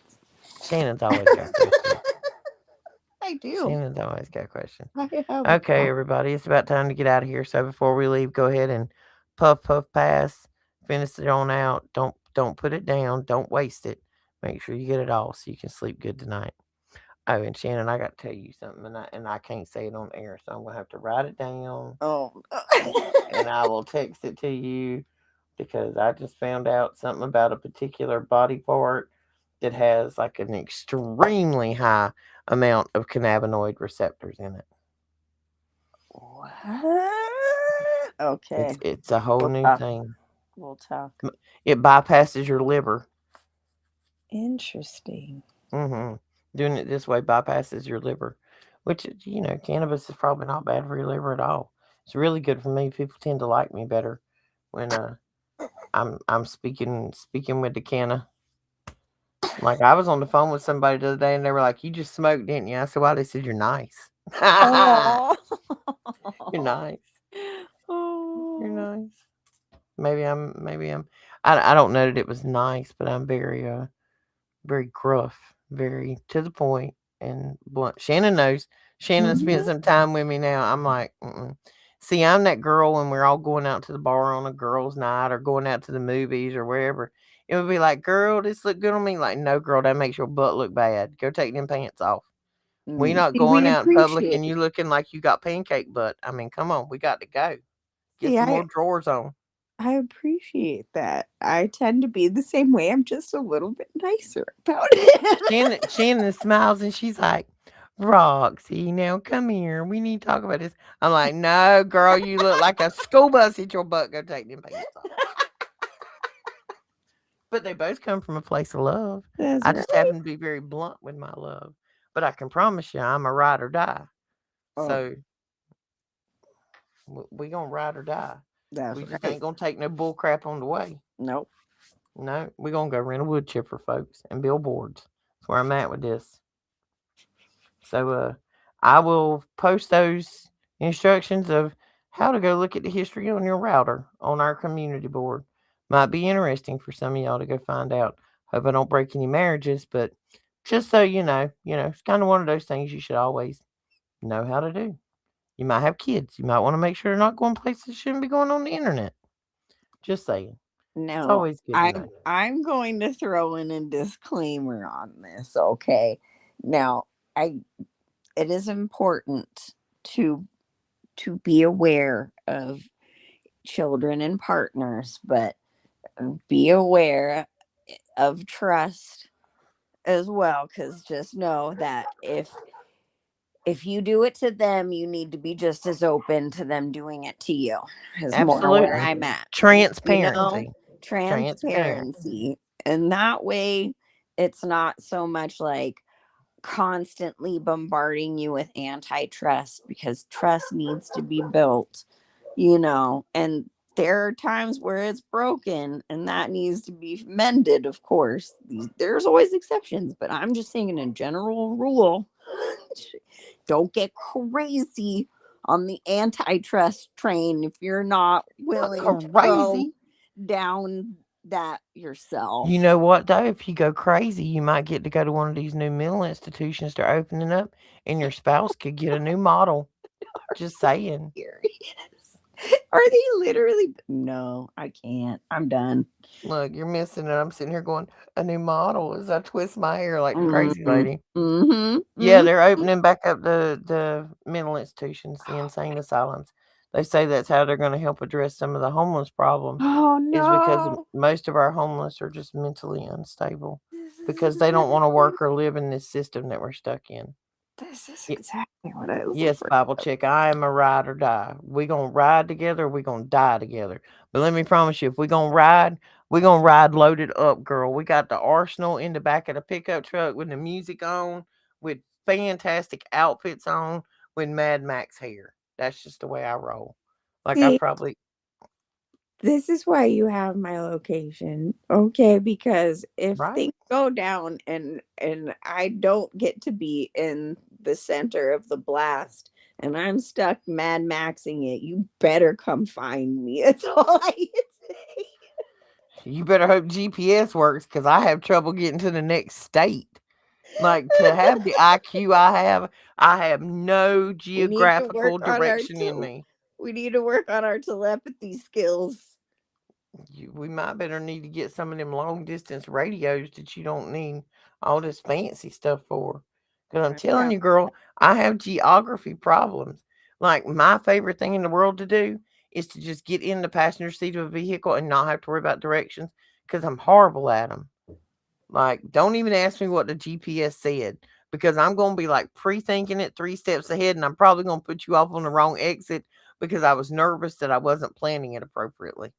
Shannon's always got questions. I do. Shannon's always got questions. I have a Okay, lot. everybody, it's about time to get out of here. So before we leave, go ahead and puff, puff, pass, finish it on out. Don't put it down. Don't waste it. Make sure you get it all so you can sleep good tonight. Oh, and Shannon, I got to tell you something, and I can't say it on air, so I'm gonna have to write it down, Oh. and I will text it to you because I just found out something about a particular body part that has like an extremely high amount of cannabinoid receptors in it. What? Okay. It's a whole We'll new talk. thing. We'll talk. It bypasses your liver. Interesting. Mhm. Doing it this way bypasses your liver, which cannabis is probably not bad for your liver at all. It's really good for me. People tend to like me better when I'm speaking with the canna. Like I was on the phone with somebody the other day and they were like, "You just smoked, didn't you?" I said, "Why?" They said, "You're nice." Oh. You're nice. You're Oh. nice. Maybe I'm I don't know that it was nice, but I'm very gruff, very to the point and blunt. Shannon knows. Shannon spent Mhm. some time with me now. I'm like, mm-mm. See, I'm that girl when we're all going out to the bar on a girls' night or going out to the movies or wherever. It would be like, girl, this look good on me. Like, no, girl, that makes your butt look bad. Go take them pants off. We not See, going we out in public appreciate. and you looking like you got pancake butt. I mean, come on, we got to go. Get See, some more drawers on. I appreciate that. I tend to be the same way. I'm just a little bit nicer about it. Shannon smiles and she's like, Roxy, now come here. We need to talk about this. I'm like, no, girl, you look like a school bus hit your butt. Go take them pants off. But they both come from a place of love. That's I just right. happen to be very blunt with my love. But I can promise you, I'm a ride or die. Oh, So we gonna ride or die. that's We just right. ain't gonna take no bull crap on the way. Nope. No, we gonna go rent a wood chipper, folks, and build boards. That's where I'm at with this. So I will post those instructions of how to go look at the history on your router on our community board. Might be interesting for some of y'all to go find out. Hope I don't break any marriages, but just so it's kind of one of those things you should always know how to do. You might have kids. You might want to make sure they're not going places that shouldn't be going on the internet. Just saying. It's No, always good to know. I'm going to throw in a disclaimer on this, okay? Now, I it is important to be aware of children and partners, but be aware of trust as well, cuz just know that if you do it to them, you need to be just as open to them doing it to you. Is more where Absolutely. I'm at. You know, Transparency. Transparent. transparency. And that way it's not so much like constantly bombarding you with antitrust, because trust needs to be built, and there are times where it's broken and that needs to be mended, of course. There's always exceptions, but I'm just saying, in a general rule, don't get crazy on the antitrust train if you're not Not willing to go crazy. down that You yourself. know what, though? If you go crazy, you might get to go to one of these new mental institutions they're opening up, and your spouse could get a new model. Just saying. Serious? Are they literally? No, I can't. I'm done. Look, you're missing it. I'm sitting here going, a new model as I twist my hair like the crazy Mm-hmm. lady. Yeah, Mm-hmm. they're opening back up the mental institutions, the insane asylums. They say that's how they're going to help address some of the homeless problem, Oh is because no! most of our homeless are just mentally unstable This is because they don't want to exactly. work or live in this system that we're stuck in. This is exactly what I was Yes, afraid Bible of. chick, I am a ride or die. We gonna ride together, we gonna die together. But let me promise you, if we gonna ride, we gonna ride loaded up, girl. We got the arsenal in the back of the pickup truck with the music on, with fantastic outfits on, with Mad Max hair. That's just the way I roll. Like I See, probably this is why you have my location, okay? Because if right. things go down and I don't get to be in the center of the blast and I'm stuck Mad Maxing it, you better come find me. That's all I can say. You better hope GPS works because I have trouble getting to the next state. Like to have the IQ I have no We need to work geographical on our direction in me. we need to work on our telepathy skills. We might better need to get some of them long distance radios that you don't need all this fancy stuff for. Because I'm telling Yeah. you, girl, I have geography problems. Like, my favorite thing in the world to do is to just get in the passenger seat of a vehicle and not have to worry about directions because I'm horrible at them. Like, don't even ask me what the GPS said because I'm going to be like pre thinking it 3 steps ahead and I'm probably going to put you off on the wrong exit because I was nervous that I wasn't planning it appropriately.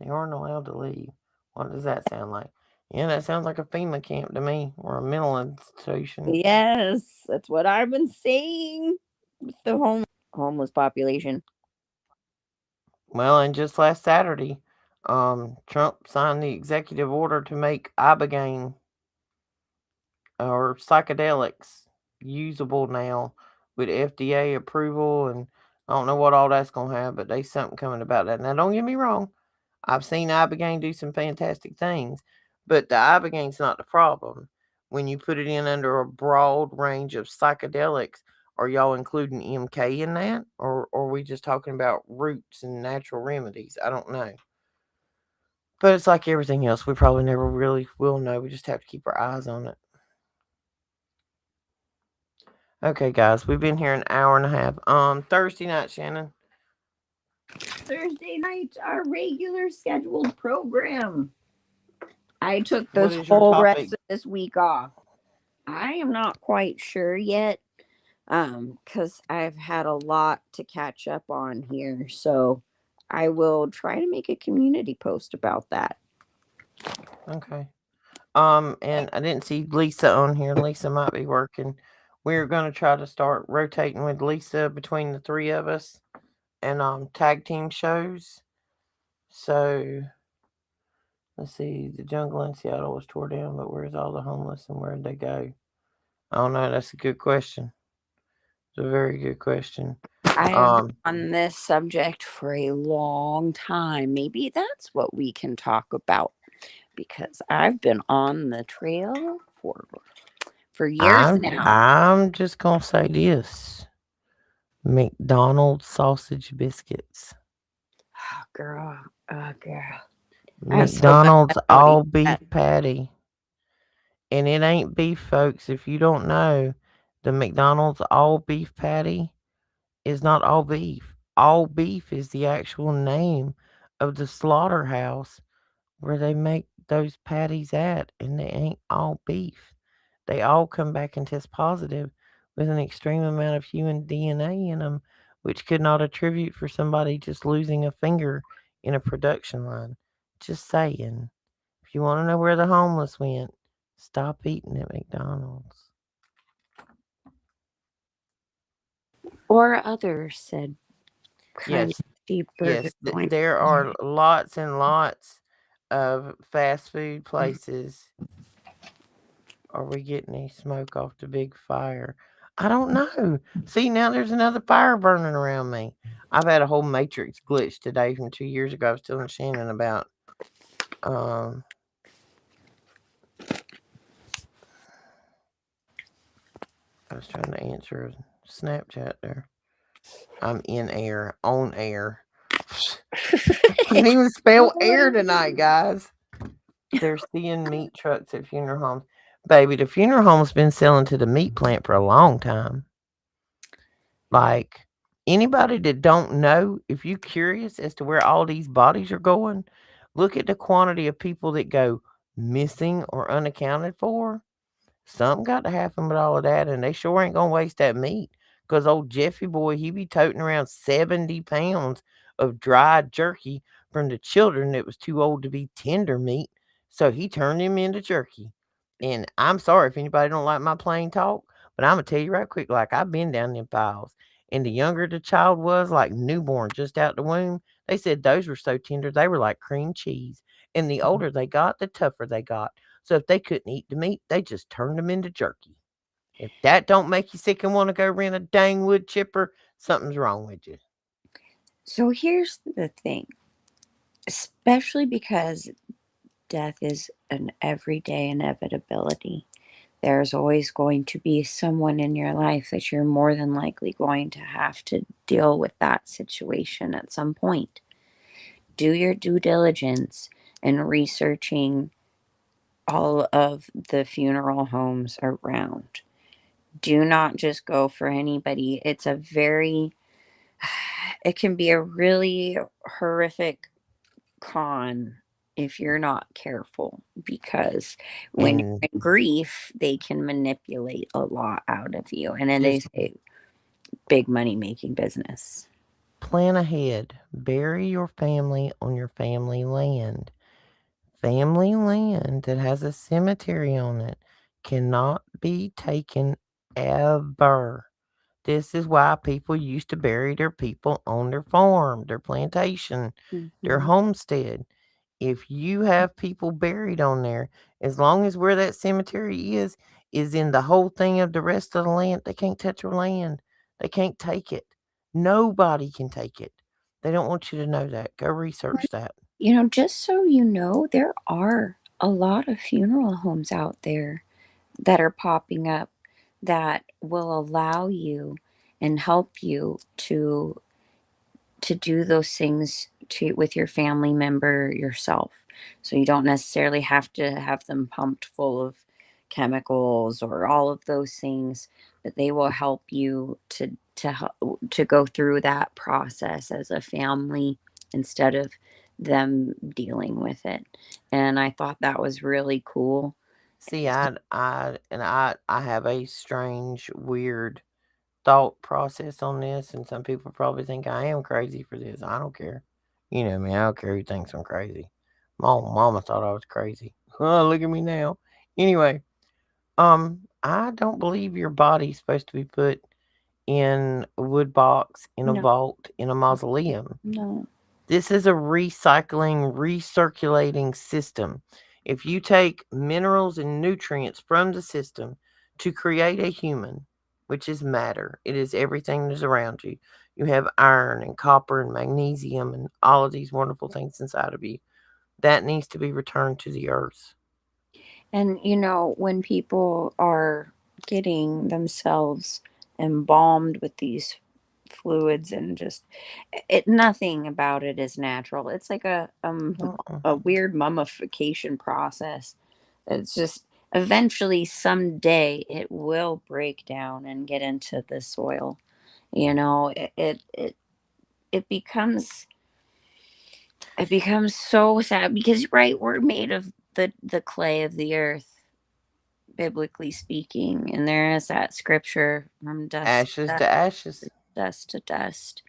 They aren't allowed to leave. What does that sound like? Yeah, that sounds like a FEMA camp to me or a mental institution. Yes, that's what I've been saying with the homeless population. Well, and just last Saturday, Trump signed the executive order to make ibogaine or psychedelics usable now with FDA approval, and I don't know what all that's gonna have, but there's something coming about that. Now, don't get me wrong, I've seen ibogaine do some fantastic things, but the ibogaine's not the problem. When you put it in under a broad range of psychedelics, are y'all including MK in that, or are we just talking about roots and natural remedies? I don't know. But it's like everything else, we probably never really will know. We just have to keep our eyes on it. Okay, guys, we've been here an hour and a half. Thursday night, Shannon. Thursday night, our regular scheduled program. I took What this is your whole topic? rest of this week off. I am not quite sure yet, because I've had a lot to catch up on here. So I will try to make a community post about that. Okay. And I didn't see Lisa on here. Lisa might be working. We're gonna try to start rotating with Lisa between the three of us and tag team shows. So let's see. The jungle in Seattle was tore down, but where's all the homeless and where'd they go? I don't know. That's a good question. It's a very good question. I have been Um, on this subject for a long time. Maybe that's what we can talk about because I've been on the trail for years now. I'm just gonna say this: McDonald's sausage biscuits. Oh, girl. I'm so glad I McDonald's don't eat all beef that. patty. And it ain't beef, folks. If you don't know, the McDonald's all beef patty is not all beef. All beef is the actual name of the slaughterhouse where they make those patties at, and they ain't all beef. They all come back and test positive with an extreme amount of human DNA in them, which could not attribute for somebody just losing a finger in a production line. Just saying. If you want to know where the homeless went, stop eating at McDonald's. Or others said Yes, crunchy burger yes, joint. there are lots and lots of fast food places. Are we getting any smoke off the big fire? I don't know. See, now there's another fire burning around me. I've had a whole matrix glitch today from 2 years ago. I was telling Shannon about. Um, I was trying to answer a Snapchat there. I'm in air, on air. I can't even spell air tonight, guys. They're seeing meat trucks at funeral homes. Baby, the funeral home's been selling to the meat plant for a long time. Like, anybody that don't know, if you curious as to where all these bodies are going, look at the quantity of people that go missing or unaccounted for. Something got to happen with all of that, and they sure ain't gonna waste that meat. Cause old Jeffy boy, he be toting around 70 pounds of dried jerky from the children that was too old to be tender meat. So he turned him into jerky. And I'm sorry if anybody don't like my plain talk, but I'm gonna tell you right quick, like I've been down them piles. And the younger the child was, like newborn, just out the womb, they said those were so tender they were like cream cheese. And the older they got, the tougher they got. So if they couldn't eat the meat, they just turned them into jerky. If that don't make you sick and want to go rent a dang wood chipper, something's wrong with you. So here's the thing, especially because death is an everyday inevitability. There's always going to be someone in your life that you're more than likely going to have to deal with that situation at some point. Do your due diligence in researching all of the funeral homes around. Do not just go for anybody. It can be a really horrific con if you're not careful because when And you're in grief, they can manipulate a lot out of you. And then they just say big money making business. plan ahead. Bury your family on your family land. Family land that has a cemetery on it cannot be taken ever. This is why people used to bury their people on their farm, their plantation, their Hmm. homestead. If you have people buried on there, as long as where that cemetery is in the whole thing of the rest of the land, they can't touch your land. They can't take it. Nobody can take it. They don't want you to know that. Go research that. Just so you know, there are a lot of funeral homes out there that are popping up that will allow you and help you to do those things to with your family member yourself. So you don't necessarily have to have them pumped full of chemicals or all of those things, but they will help you to go through that process as a family instead of them dealing with it. And I thought that was really cool. See, I have a strange, weird thought process on this, and some people probably think I am crazy for this. I don't care. You know me, I don't care who thinks I'm crazy. Mama thought I was crazy. Oh, look at me now. Anyway, I don't believe your body's supposed to be put in a wood box, in a No, vault, in a mausoleum. no. This is a recycling, recirculating system. If you take minerals and nutrients from the system to create a human, which is matter. It is everything that's around you. You have iron and copper and magnesium and all of these wonderful things inside of you. That needs to be returned to the earth. And when people are getting themselves embalmed with these fluids and just nothing about it is natural. It's like Uh-uh. a weird mummification process. It's just eventually someday it will break down and get into the soil. It becomes so sad because right, we're made of the clay of the earth, biblically speaking, and there is that scripture from Ashes to ashes. dust to dust.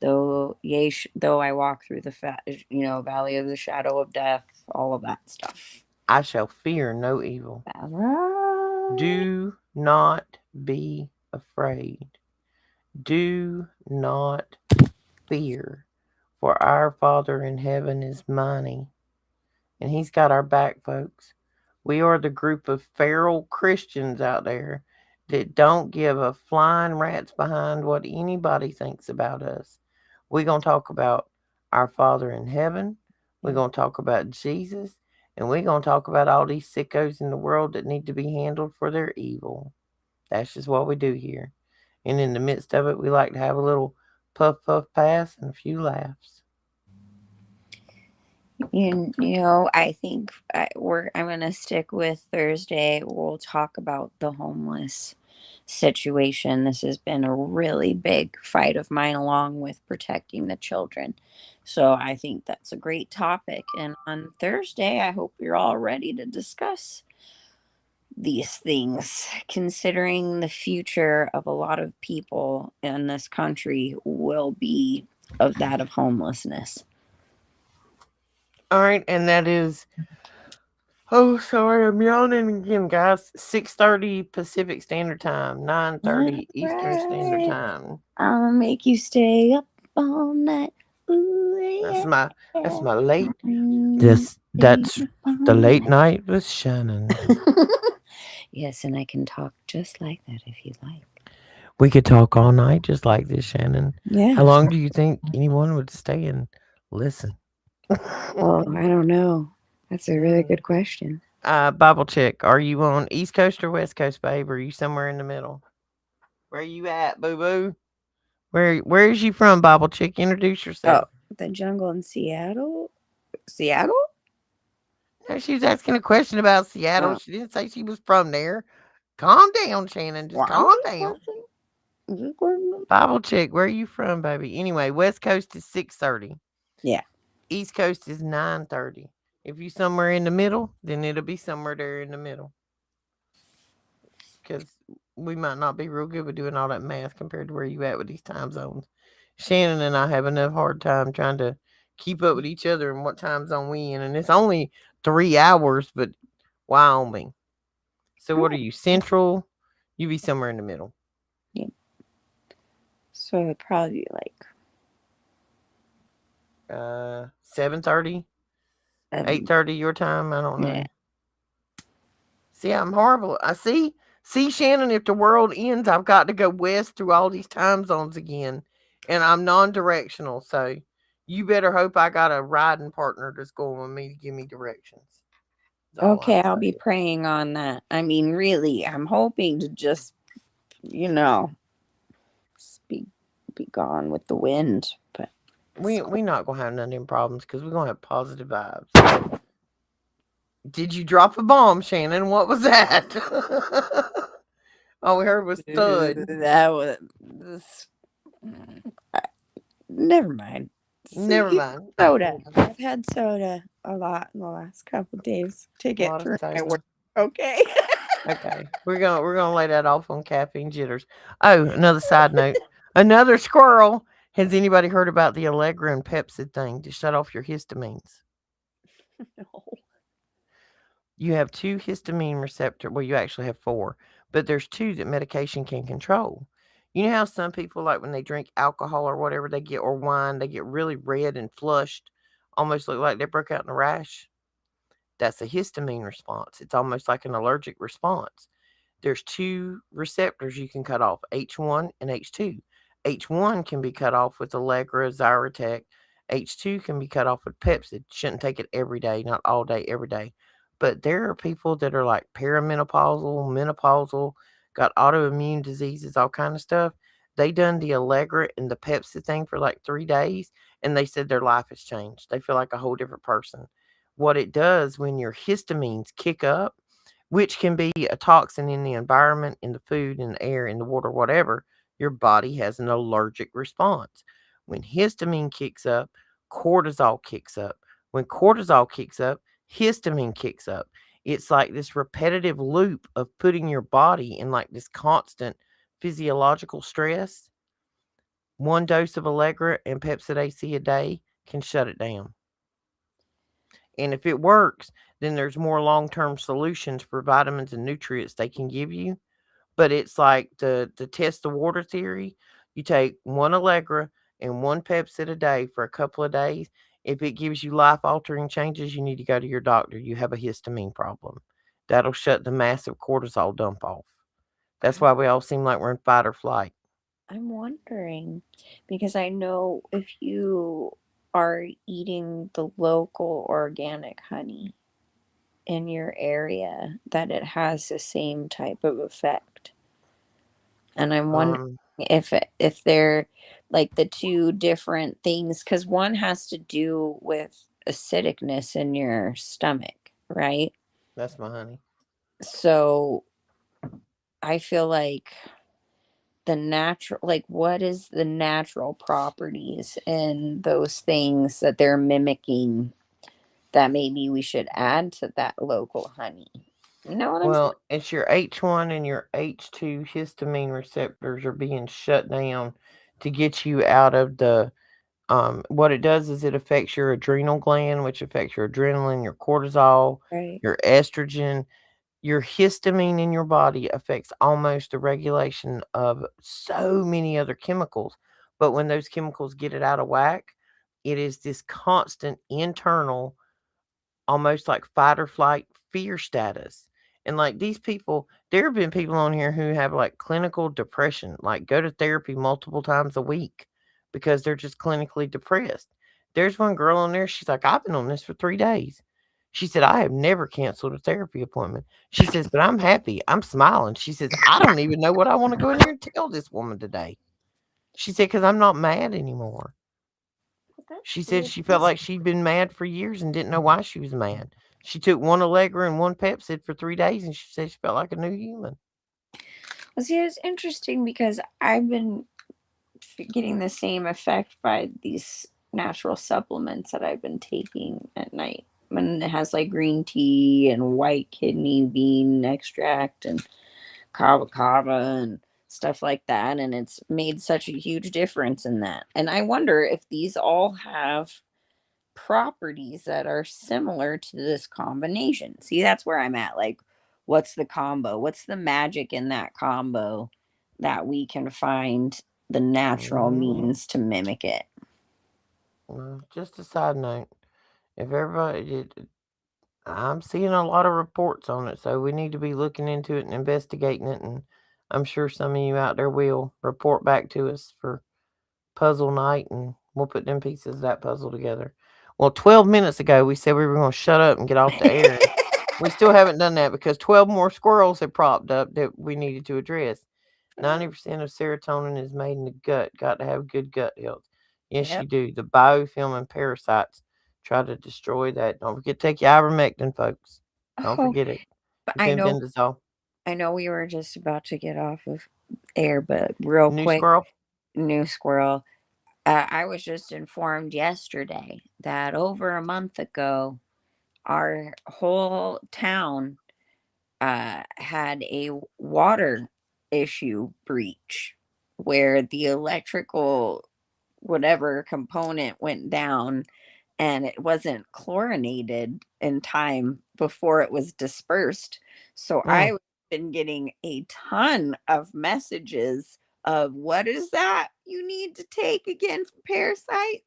Though I walk through the valley of the shadow of death, all of that stuff. I shall fear no evil. That's right. Do not be afraid. Do not fear. For our Father in heaven is mighty, and He's got our back, folks. We are the group of feral Christians out there that don't give a flying rat's behind what anybody thinks about us. We're going to talk about our Father in heaven. We're Yeah. going to talk about Jesus. And we're going to talk about all these sickos in the world that need to be handled for their evil. That's just what we do here. And in the midst of it, we like to have a little puff, puff, pass and a few laughs. I think I'm gonna stick with Thursday. We'll talk about the homeless situation. This has been a really big fight of mine, along with protecting the children. So I think that's a great topic. And on Thursday, I hope you're all ready to discuss these things, considering the future of a lot of people in this country will be of that of homelessness. All right, and that is. Oh, sorry, I'm yawning again, guys. 6:30 Pacific Standard Time, All 9:30 Eastern Standard right. Time. I'll make you stay up all night. Ooh, That's yeah. my that's my late. Mm, This stay that's up all the late night. night with Shannon. Yes, and I can talk just like that if you like. We could talk all night just like this, Shannon. How Yeah. long do you think anyone would stay and listen? Oh, I don't know. That's a really Mm. good question. Bible check. Are you on East Coast or West Coast, babe? Or are you somewhere in the middle? Where you at, boo boo? Where is you from, Bible chick? Introduce Oh, yourself. the jungle in Seattle? Seattle? No, she was asking a question about Seattle. Oh, She didn't say she was from there. Calm down, Shannon. Just well, I'm calm just down. questioning. Just questioning. Bible chick, where are you from, baby? Anyway, West Coast is 6:30. Yeah. East Coast is 9:30. If you somewhere in the middle, then it'll be somewhere there in the middle. Because we might not be real good with doing all that math compared to where you at with these time zones. Shannon and I have enough hard time trying to keep up with each other and what time zone we in, and it's only 3 hours, but Wyoming. So what are Oh, you? Central? You be somewhere in the middle. yeah. So it'd probably be like 7:30, eight 7. thirty your time. I don't Yeah. know. See, I'm horrible. I see. See, Shannon, if the world ends, I've got to go west through all these time zones again, and I'm non-directional. So you better hope I got a riding partner that's going with me to give me directions. That's all Okay, I'm I'll be saying. praying on that. I mean, really, I'm hoping to just, you know, be be gone with the wind. But We not gonna have none of them problems because we're gonna have positive vibes. Did you drop a bomb, Shannon? What was that? All we heard was thud. that was this. Never mind. Never See, mind. soda. I've had soda a lot in the last couple days to A get lot of through my soda. work. Okay. Okay, we're gonna lay that off on caffeine jitters. Oh, another side note. Another squirrel. Has anybody heard about the Allegra and Pepsid thing to shut off your histamines? No. You have two histamine receptor. Well, you actually have four, but there's two that medication can control. You know how some people, like when they drink alcohol or whatever they get, or wine, they get really red and flushed, almost look like they broke out in a rash. That's a histamine response. It's almost like an allergic response. There's two receptors you can cut off, H1 and H2. H1 can be cut off with Allegra, Zyrotec. H2 can be cut off with Pepsid. Shouldn't take it every day, not all day, every day. But there are people that are like perimenopausal, menopausal, got autoimmune diseases, all kind of stuff. They done the Allegra and the Pepsi thing for like 3 days, and they said their life has changed. They feel like a whole different person. What it does when your histamines kick up, which can be a toxin in the environment, in the food, in the air, in the water, whatever, your body has an allergic response. When histamine kicks up, cortisol kicks up. When cortisol kicks up, histamine kicks up. It's like this repetitive loop of putting your body in like this constant physiological stress. One dose of Allegra and Pepsid AC a day can shut it down. And if it works, then there's more long-term solutions for vitamins and nutrients they can give you. But it's like the test the water theory. You take one Allegra and one Pepsid a day for a couple of days. If it gives you life altering changes, you need to go to your doctor. You have a histamine problem. That'll shut the massive cortisol dump off. That's I'm why we all seem like we're in fight or flight. I'm wondering because I know if you are eating the local organic honey in your area that it has the same type of effect. And I'm wondering Um, if they're like the two different things cuz one has to do with acidicness in your stomach, right? that's my honey. So I feel like the natural, like what is the natural properties in those things that they're mimicking that maybe we should add to that local honey? You know what I'm saying? Well, it's your H1 and your H2 histamine receptors are being shut down to get you out of the what it does is it affects your adrenal gland, which affects your adrenaline, your cortisol, Right. your estrogen, your histamine in your body affects almost the regulation of so many other chemicals. But when those chemicals get it out of whack, it is this constant internal, almost like fight or flight fear status. And like these people, there have been people on here who have like clinical depression, like go to therapy multiple times a week because they're just clinically depressed. There's one girl on there, she's like, I've been on this for 3 days. She said, I have never canceled a therapy appointment. She says, but I'm happy. I'm smiling. She says, I don't even know what I want to go in here and tell this woman today. She said, because I'm not mad anymore. But that's She said really she felt interesting. like she'd been mad for years and didn't know why she was mad. She took one Allegra and one Pepsid for 3 days, and she said she felt like a new human. Well, see, it's interesting because I've been getting the same effect by these natural supplements that I've been taking at night. When it has like green tea and white kidney bean extract and kava kava and stuff like that. And it's made such a huge difference in that. And I wonder if these all have properties that are similar to this combination. See, that's where I'm at. Like, what's the combo? What's the magic in that combo that we can find the natural Mm, means to mimic it? well, just a side note, if I'm seeing a lot of reports on it, so we need to be looking into it and investigating it. And I'm sure some of you out there will report back to us for puzzle night, and we'll put them pieces of that puzzle together. Well, 12 minutes ago, we said we were going to shut up and get off the air, and we still haven't done that because 12 more squirrels have propped up that we needed to address. 90% of serotonin is made in the gut. Got to have good gut health. Yes, Yep. you do. The biofilm and parasites try to destroy that. Don't forget to take your ivermectin, folks. Don't Oh, forget it. but Your fenbendazole. I know we were just about to get off of air, but real New quick, squirrel? new squirrel. I was just informed yesterday that over a month ago, our whole town had a water issue breach where the electrical whatever component went down and it wasn't chlorinated in time before it was dispersed. So Mm, I've been getting a ton of messages of what is that you need to take again for parasites?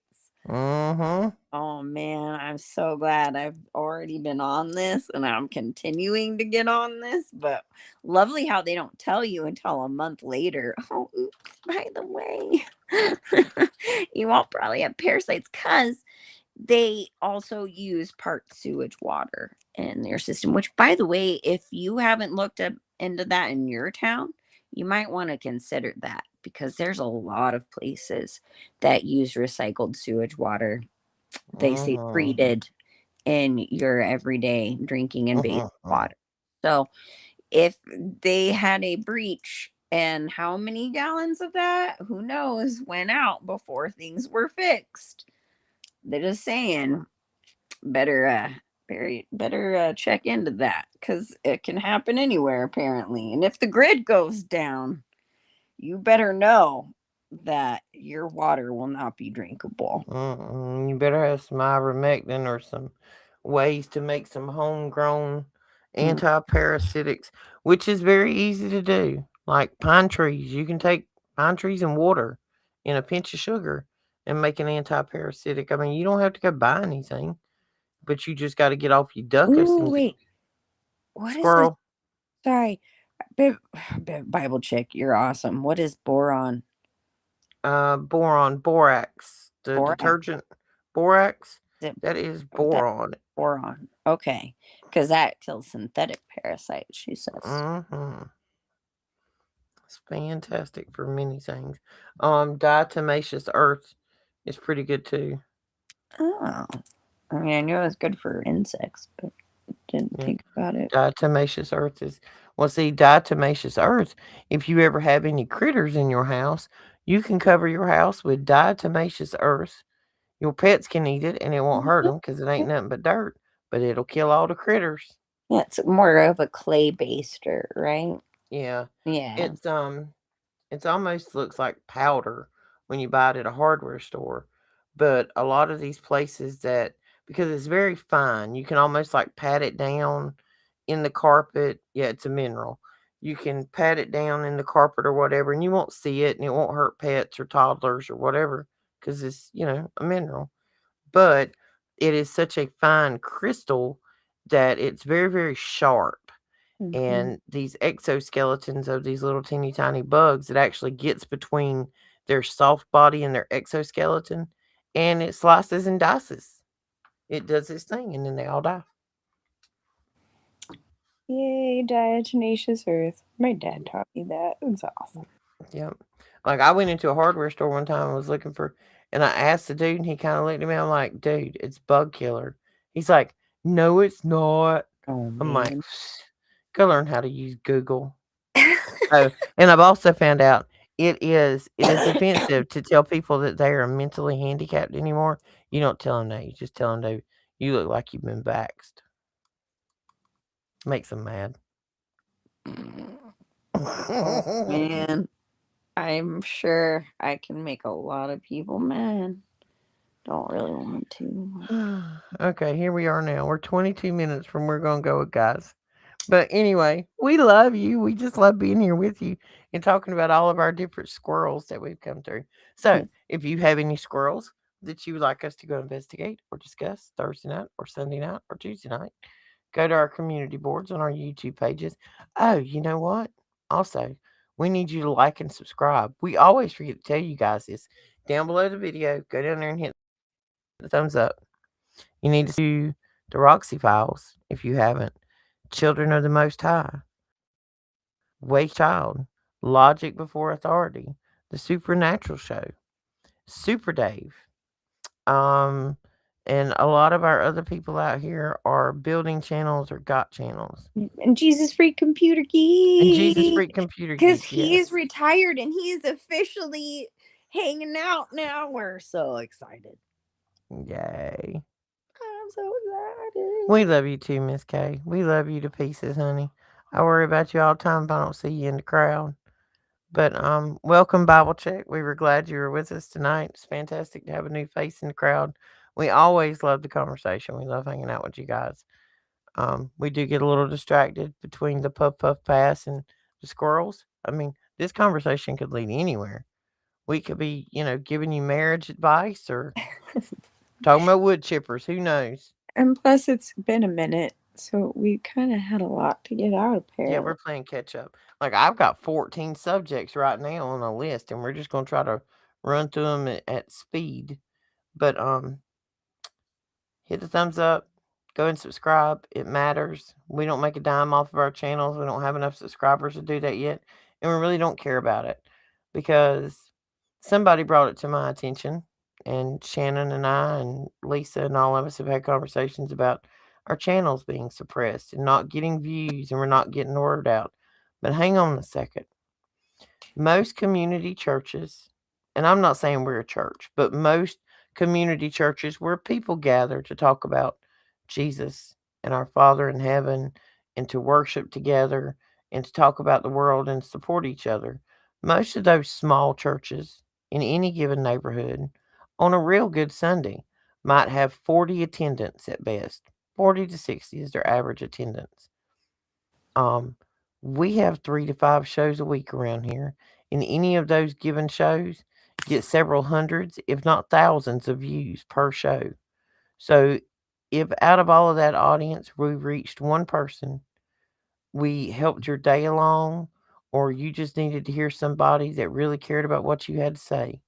Mm-hmm. Oh man, I'm so glad I've already been on this and I'm continuing to get on this. But lovely how they don't tell you until a month later. Oh, oops, by the way, you won't probably have parasites because they also use part sewage water in their system. Which, by the way, if you haven't looked up into that in your town, you might want to consider that because there's a lot of places that use recycled sewage water. They say Mm-hmm. treated in your everyday drinking and bathing Mm-hmm. water. So if they had a breach and how many gallons of that, who knows, went out before things were fixed. They're just saying, better check into that because it can happen anywhere apparently. And if the grid goes down, you better know that your water will not be drinkable. Mm-mm. You better have some ivermectin or some ways to make some homegrown Mm. anti-parasitics, which is very easy to do. Like pine trees, you can take pine trees and water in a pinch of sugar and make an anti-parasitic. I mean, you don't have to go buy anything, but you just got to get off your duckus Ooh, and get wait. What is this? squirrel. Sorry. Bi- Bible chick, you're awesome. What is boron? Boron, borax, the Borax. detergent borax. Is it That is that boron. boron? Okay, because that kills synthetic parasites. She says. Mm-hmm. It's fantastic for many things. Diatomaceous earth is pretty good too. Oh, I mean, I knew it was good for insects, but didn't Yeah. think about it. Diatomaceous earth is well see, diatomaceous earth, if you ever have any critters in your house, you can cover your house with diatomaceous earth. Your pets can eat it and it won't hurt them because it ain't nothing but dirt, but it'll kill all the critters. Yeah, it's more of a clay baster, right? Yeah. Yeah. It's it's almost looks like powder when you buy it at a hardware store. But a lot of these places that because it's very fine, you can almost like pat it down in the carpet. Yeah, it's a mineral. You can pat it down in the carpet or whatever, and you won't see it, and it won't hurt pets or toddlers or whatever because it's a mineral. But it is such a fine crystal that it's very very sharp, Hmm. and these exoskeletons of these little teeny tiny bugs, it actually gets between their soft body and their exoskeleton, and it slices and dices. It does its thing, and then they all die. Yay, diatomaceous earth. My dad taught me that. It's awesome. Yep. Like I went into a hardware store one time and was looking for, and I asked the dude, and he kind of looked at me. I'm like, dude, it's bug killer. He's like, no, it's not. Oh I'm like, man. go learn how to use Google. Oh, and I've also found out it is offensive to tell people that they are mentally handicapped anymore. You don't tell them that. You just tell them they you look like you've been vaxxed. Makes them mad. Oh man. I'm sure I can make a lot of people mad. Don't really want to. Okay, here we are now. We're 22 minutes from where we're gonna go, guys. But anyway, we love you. We just love being here with you and talking about all of our different squirrels that we've come through. So, if you have any squirrels that you would like us to go investigate or discuss Thursday night or Sunday night or Tuesday night, go to our community boards on our YouTube pages. Oh, you know what? Also, we need you to like and subscribe. We always forget to tell you guys this. Down below the video, go down there and hit the thumbs up. You need to subscribe to the Roxy Files if you haven't. Children of the Most High, Wake Child, Logic Before Authority, The Supernatural Show, Super Dave, um, and a lot of our other people out here are building channels or got channels. And Jesus Freak Computer And Jesus Geek. Freak Computer Because Geek, he's yes. retired and he's officially hanging out now. We're so excited. Yay. I'm so excited. We love you too, Miss Kay. We love you to pieces, honey. I worry about you all the time if I don't see you in the crowd. But welcome Bible Check. We were glad you were with us tonight. It's fantastic to have a new face in the crowd. We always love the conversation. We love hanging out with you guys. We do get a little distracted between the puff puff pass and the squirrels. I mean, this conversation could lead anywhere. We could be, giving you marriage advice or talking about wood chippers. Who knows? And plus, it's been a minute, so we kind of had a lot to get out, Yeah, apparently. we're playing catch up. Like I've got 14 subjects right now on a list, and we're just gonna try to run through them at speed. But hit the thumbs up, go and subscribe. It matters. We don't make a dime off of our channels. We don't have enough subscribers to do that yet, and we really don't care about it because somebody brought it to my attention, and Shannon and I and Lisa and all of us have had conversations about our channels being suppressed and not getting views, and we're not getting the word out. But hang on a second. Most community churches, and I'm not saying we're a church, but most community churches where people gather to talk about Jesus and our Father in heaven and to worship together and to talk about the world and support each other. Most of those small churches in any given neighborhood on a real good Sunday might have 40 attendance at best. 40 to 60 is their average attendance. Um, we have 3 to 5 shows a week around here, and any of those given shows get several hundreds, if not thousands, of views per show. So, if out of all of that audience we reached one person, we helped your day along, or you just needed to hear somebody that really cared about what you had to say,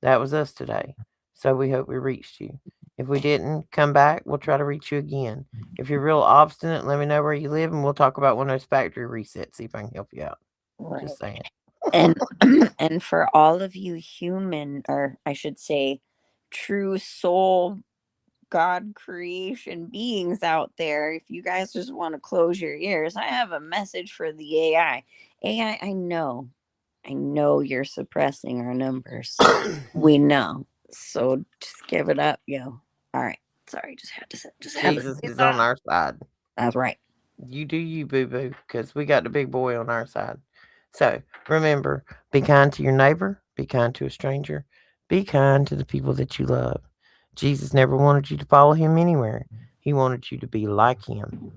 that was us today. So we hope we reached you. If we didn't, come back. We'll try to reach you again. If you're real obstinate, let me know where you live and we'll talk about one of those factory resets, see if I can help you out. Right. Just saying. And and for all of you human, or I should say, true soul God creation beings out there, if you guys just want to close your ears, I have a message for the AI. AI, I know you're suppressing our numbers. We know. So just give it up, yo. All right. Sorry, just had to Jesus say is on that. our side. That's right. You do you, boo boo, because we got the big boy on our side. So remember, be kind to your neighbor, be kind to a stranger, be kind to the people that you love. Jesus never wanted you to follow him anywhere, he wanted you to be like him.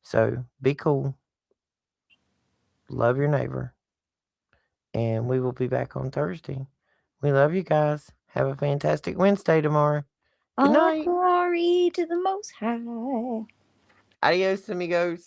So be cool, love your neighbor, and we will be back on Thursday. We love you guys. Have a fantastic Wednesday tomorrow. Good All night. glory to the Most High. Adios, amigos.